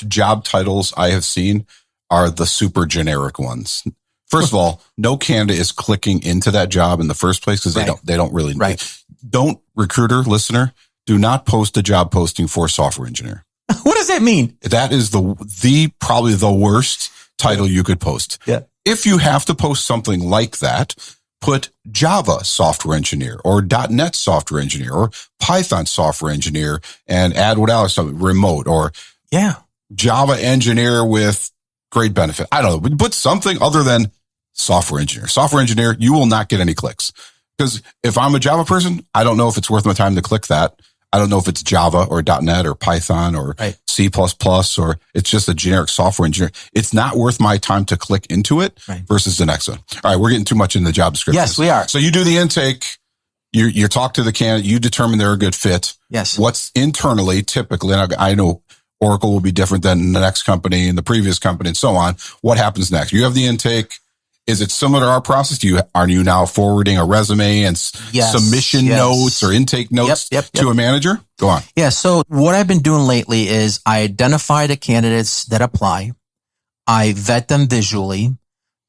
Speaker 1: job titles I have seen are the super generic ones. First of all, no candidate is clicking into that job in the first place because they don't really.
Speaker 2: Right.
Speaker 1: Don't, recruiter, listener, do not post a job posting for software engineer.
Speaker 2: What does that mean?
Speaker 1: That is probably the worst title you could post.
Speaker 2: Yeah.
Speaker 1: If you have to post something like that, put Java software engineer or .NET software engineer or Python software engineer and add what else? Remote or Java engineer with great benefit. I don't know, but put something other than software engineer. Software engineer, you will not get any clicks. Because if I'm a Java person, I don't know if it's worth my time to click that. I don't know if it's Java or .NET or Python or C++, or it's just a generic software engineer. It's not worth my time to click into it versus the next one. All right, we're getting too much in the job description.
Speaker 2: Yes, we are.
Speaker 1: So you do the intake. You talk to the candidate, you determine they're a good fit.
Speaker 2: Yes.
Speaker 1: What's internally, typically, and I know Oracle will be different than the next company and the previous company and so on. What happens next? You have the intake. Is it similar to our process? Are you now forwarding a resume and submission notes or intake notes to a manager? Go on.
Speaker 2: Yeah. So what I've been doing lately is I identify the candidates that apply. I vet them visually.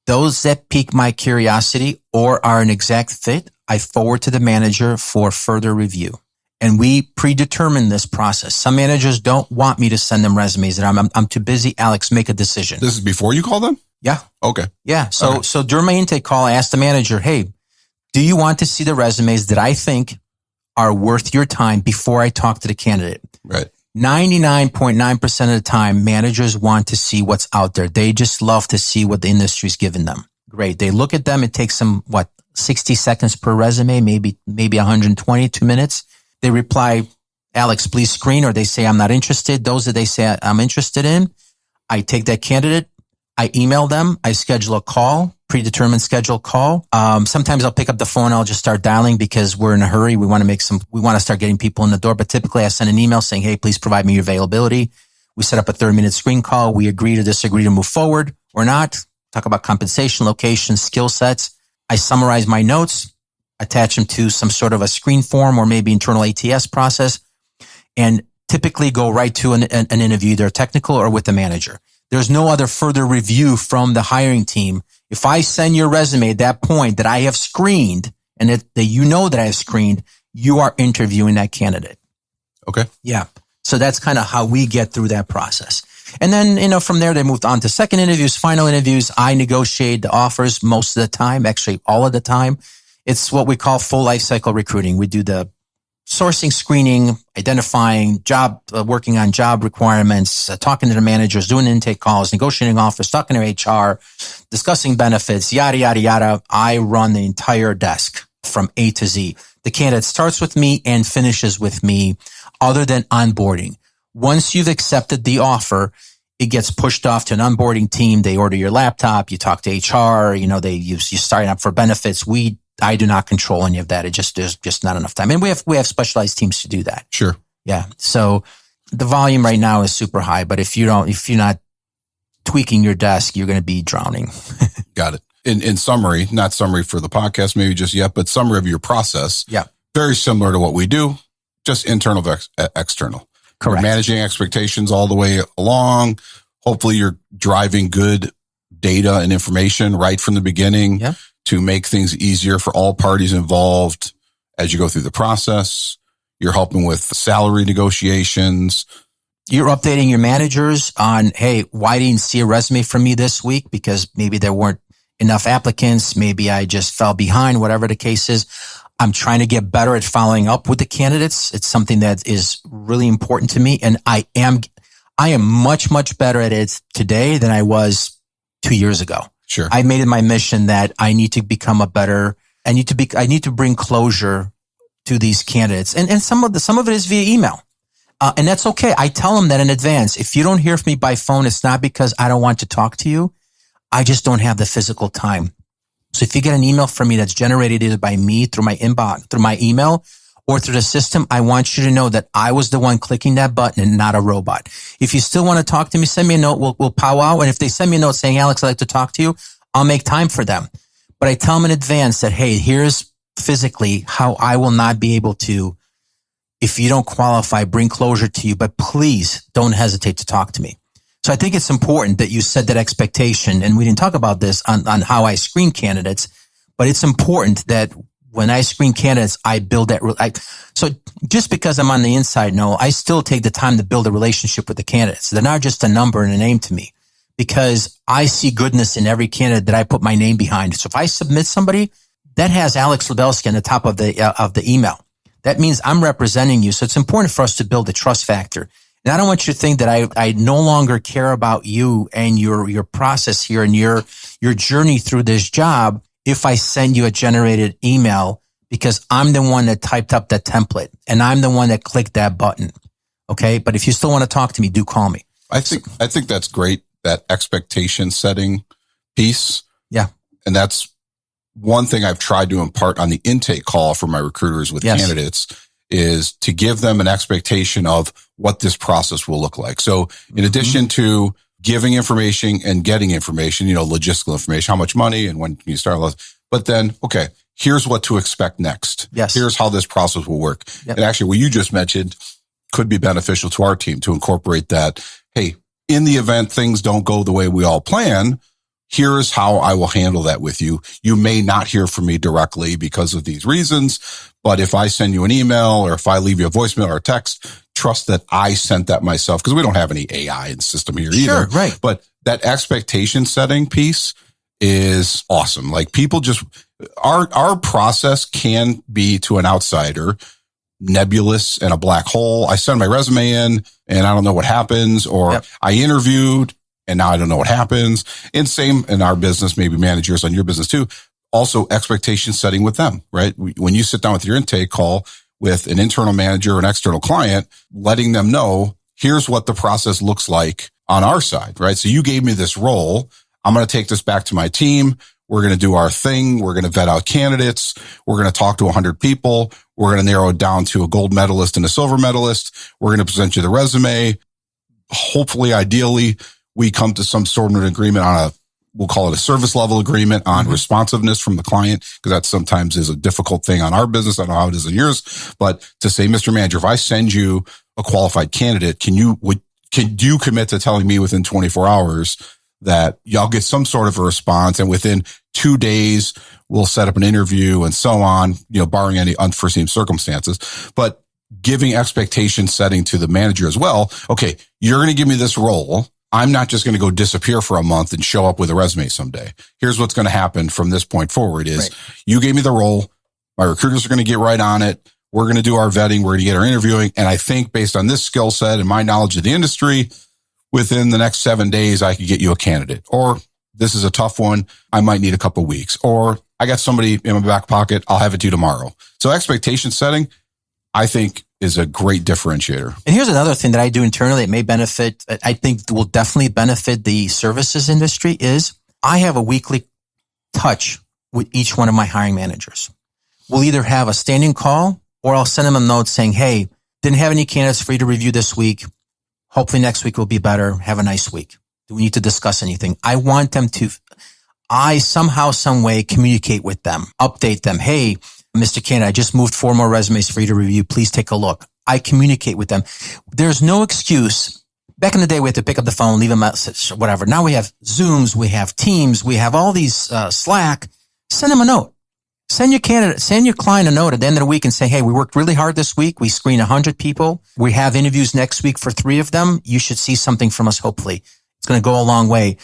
Speaker 2: Those that pique my curiosity or are an exact fit, I forward to the manager for further review. And we predetermine this process. Some managers don't want me to send them resumes, and I'm too busy. Alex, make a decision.
Speaker 1: This is before you call them?
Speaker 2: Yeah.
Speaker 1: Okay.
Speaker 2: Yeah. So during my intake call, I asked the manager, hey, do you want to see the resumes that I think are worth your time before I talk to the candidate?
Speaker 1: Right.
Speaker 2: 99.9% of the time, managers want to see what's out there. They just love to see what the industry's given them. Great. They look at them. It takes them, 60 seconds per resume, maybe 120, 2 minutes. They reply, Alex, please screen, or they say, I'm not interested. Those that they say I'm interested in, I take that candidate, I email them, I schedule a call, predetermined schedule call. Sometimes I'll pick up the phone, I'll just start dialing because we're in a hurry. We want to start getting people in the door. But typically I send an email saying, hey, please provide me your availability. We set up a 30-minute screen call. We agree to disagree to move forward or not. Talk about compensation, location, skill sets. I summarize my notes, attach them to some sort of a screen form or maybe internal ATS process, and typically go right to an interview, either technical or with the manager. There's no other further review from the hiring team. If I send your resume at that point that I have screened and that you know that I have screened, you are interviewing that candidate.
Speaker 1: Okay.
Speaker 2: Yeah. So that's kind of how we get through that process. And then, from there, they moved on to second interviews, final interviews. I negotiate the offers most of the time, actually all of the time. It's what we call full life cycle recruiting. We do the sourcing, screening, identifying working on job requirements, talking to the managers, doing intake calls, negotiating offers, talking to HR, discussing benefits, yada, yada, yada. I run the entire desk from A to Z. The candidate starts with me and finishes with me, other than onboarding. Once you've accepted the offer, it gets pushed off to an onboarding team. They order your laptop. You talk to HR. You sign up for benefits. I do not control any of that. There's just not enough time. And we have specialized teams to do that.
Speaker 1: Sure.
Speaker 2: Yeah. So the volume right now is super high, but if you're not tweaking your desk, you're going to be drowning.
Speaker 1: Got it. In summary, not summary for the podcast, maybe just yet, but summary of your process.
Speaker 2: Yeah.
Speaker 1: Very similar to what we do, just internal, external.
Speaker 2: Correct.
Speaker 1: You're managing expectations all the way along. Hopefully you're driving good data and information right from the beginning.
Speaker 2: Yeah.
Speaker 1: To make things easier for all parties involved as you go through the process. You're helping with salary negotiations.
Speaker 2: You're updating your managers on, hey, why didn't you see a resume from me this week? Because maybe there weren't enough applicants. Maybe I just fell behind, whatever the case is. I'm trying to get better at following up with the candidates. It's something that is really important to me. And I am much, much better at it today than I was 2 years ago.
Speaker 1: Sure.
Speaker 2: I made it my mission that I need to become I need to bring closure to these candidates. And some of it is via email. And that's okay. I tell them that in advance. If you don't hear from me by phone, it's not because I don't want to talk to you. I just don't have the physical time. So if you get an email from me that's generated either by me through my inbox, through my email, or through the system, I want you to know that I was the one clicking that button and not a robot. If you still want to talk to me, send me a note. We'll powwow. And if they send me a note saying, Alex, I'd like to talk to you, I'll make time for them. But I tell them in advance that, hey, here's physically how I will not be able to, if you don't qualify, bring closure to you. But please don't hesitate to talk to me. So I think it's important that you set that expectation. And we didn't talk about this on how I screen candidates, but it's important that when I screen candidates, I build that. So just because I'm on the inside, Noel, I still take the time to build a relationship with the candidates. They're not just a number and a name to me, because I see goodness in every candidate that I put my name behind. So if I submit somebody, that has Alex Lebelski on the top of the email. That means I'm representing you. So it's important for us to build a trust factor. And I don't want you to think that I no longer care about you and your process here and your journey through this job if I send you a generated email, because I'm the one that typed up that template and I'm the one that clicked that button. Okay. But if you still want to talk to me, do call me.
Speaker 1: I think that's great. That expectation setting piece.
Speaker 2: Yeah.
Speaker 1: And that's one thing I've tried to impart on the intake call for my recruiters with candidates is to give them an expectation of what this process will look like. So in addition to giving information and getting information, logistical information, how much money and when can you start, but then, okay, here's what to expect next.
Speaker 2: Yes.
Speaker 1: Here's how this process will work. Yep. And actually what you just mentioned could be beneficial to our team to incorporate that. Hey, in the event things don't go the way we all plan, here's how I will handle that with you. You may not hear from me directly because of these reasons, but if I send you an email or if I leave you a voicemail or a text, trust that I sent that myself because we don't have any AI in the system here either.
Speaker 2: Sure, right.
Speaker 1: But that expectation setting piece is awesome. Like people just, our process can be to an outsider nebulous and a black hole. I send my resume in and I don't know what happens, or I interviewed and now I don't know what happens. And same in our business, maybe managers on your business too. Also expectation setting with them, right? When you sit down with your intake call with an internal manager or an external client, letting them know, here's what the process looks like on our side, right? So you gave me this role. I'm going to take this back to my team. We're going to do our thing. We're going to vet out candidates. We're going to talk to 100 people. We're going to narrow it down to a gold medalist and a silver medalist. We're going to present you the resume. Hopefully, ideally, we come to some sort of an agreement on we'll call it a service level agreement on responsiveness from the client, because that sometimes is a difficult thing on our business. I don't know how it is in yours, but to say, Mr. Manager, if I send you a qualified candidate, can you commit to telling me within 24 hours that y'all get some sort of a response, and within 2 days we'll set up an interview and so on, barring any unforeseen circumstances, but giving expectation setting to the manager as well. Okay, you're going to give me this role. I'm not just going to go disappear for a month and show up with a resume someday. Here's what's going to happen from this point forward is you gave me the role. My recruiters are going to get right on it. We're going to do our vetting. We're going to get our interviewing. And I think based on this skill set and my knowledge of the industry, within the next 7 days, I could get you a candidate. Or this is a tough one. I might need a couple of weeks. Or I got somebody in my back pocket. I'll have it to you tomorrow. So expectation setting, I think, is a great differentiator. And
Speaker 2: here's another thing that I do internally. It may benefit, I think will definitely benefit the services industry is I have a weekly touch with each one of my hiring managers. We'll either have a standing call or I'll send them a note saying, hey, didn't have any candidates for you to review this week. Hopefully next week will be better. Have a nice week. Do we need to discuss anything? I want them to, somehow, some way communicate with them, update them. Hey, Mr. Candidate, I just moved 4 more resumes for you to review. Please take a look. I communicate with them. There's no excuse. Back in the day, we had to pick up the phone, leave a message, whatever. Now we have Zooms, we have Teams, we have all these Slack. Send them a note. Send your client a note at the end of the week and say, hey, we worked really hard this week. We screened 100 people. We have interviews next week for 3 of them. You should see something from us, hopefully. It's going to go a long way.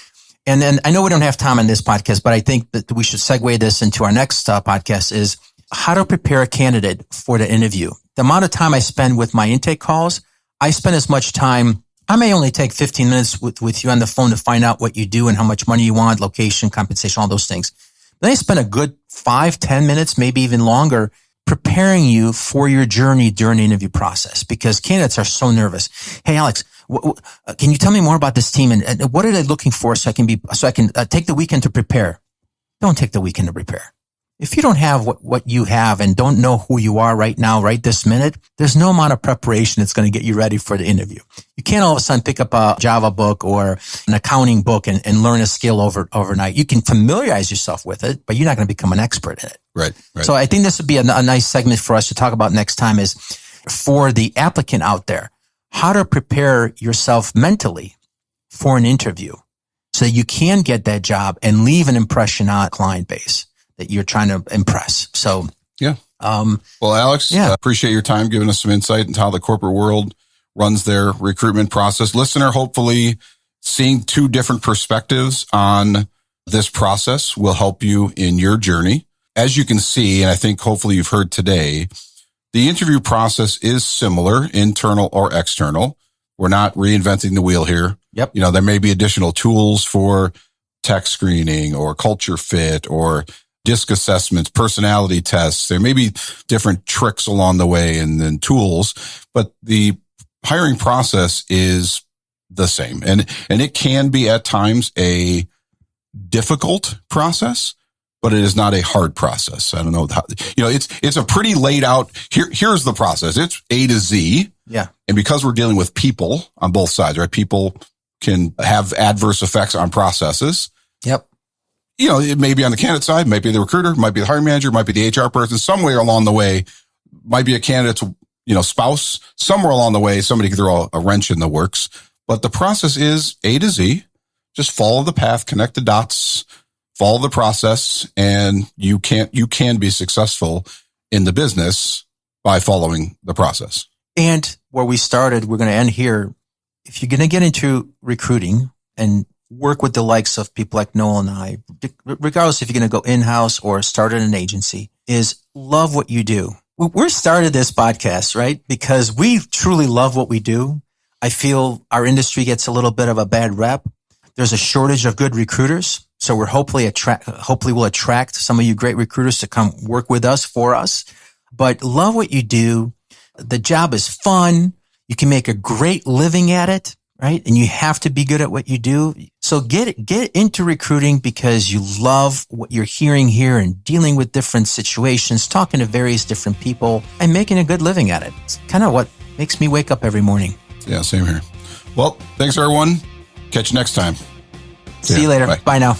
Speaker 2: And then I know we don't have time on this podcast, but I think that we should segue this into our next podcast is how to prepare a candidate for the interview. The amount of time I spend with my intake calls, I spend as much time. I may only take 15 minutes with you on the phone to find out what you do and how much money you want, location, compensation, all those things. Then I spend a good 5-10 minutes, maybe even longer, preparing you for your journey during the interview process because candidates are so nervous. Hey, Alex, can you tell me more about this team and what are they looking for so I can take the weekend to prepare? Don't take the weekend to prepare. If you don't have what you have and don't know who you are right now, right this minute, there's no amount of preparation that's going to get you ready for the interview. You can't all of a sudden pick up a Java book or an accounting book and learn a skill overnight. You can familiarize yourself with it, but you're not going to become an expert in it.
Speaker 1: Right.
Speaker 2: So I think this would be a nice segment for us to talk about next time is for the applicant out there, how to prepare yourself mentally for an interview so that you can get that job and leave an impression on a client base that you're trying to impress. So,
Speaker 1: yeah. Well, Alex, appreciate your time giving us some insight into how the corporate world runs their recruitment process. Listener, hopefully seeing 2 different perspectives on this process will help you in your journey. As you can see, and I think hopefully you've heard today, the interview process is similar, internal or external. We're not reinventing the wheel here.
Speaker 2: Yep.
Speaker 1: There may be additional tools for tech screening or culture fit or DISC assessments, personality tests. There may be different tricks along the way and then tools, but the hiring process is the same. And it can be at times a difficult process, but it is not a hard process. I don't know how, it's a pretty laid out. Here's the process. It's A to Z.
Speaker 2: Yeah.
Speaker 1: And because we're dealing with people on both sides, right? People can have adverse effects on processes.
Speaker 2: Yep.
Speaker 1: It may be on the candidate side, might be the recruiter, might be the hiring manager, might be the HR person, somewhere along the way, might be a candidate's, spouse, somewhere along the way, somebody can throw a wrench in the works. But the process is A to Z. Just follow the path, connect the dots, follow the process, and you can be successful in the business by following the process. And
Speaker 2: where we started, we're going to end here. If you're going to get into recruiting and work with the likes of people like Noel and I, regardless if you're going to go in-house or start at an agency, is love what you do. We started this podcast, right? Because we truly love what we do. I feel our industry gets a little bit of a bad rep. There's a shortage of good recruiters. So we're hopefully we'll attract some of you great recruiters to come work with us, for us. But love what you do. The job is fun. You can make a great living at it, right? And you have to be good at what you do. So get into recruiting because you love what you're hearing here and dealing with different situations, talking to various different people and making a good living at it. It's kind of what makes me wake up every morning.
Speaker 1: Yeah, same here. Well, thanks everyone. Catch you next time.
Speaker 2: See you later. Bye now.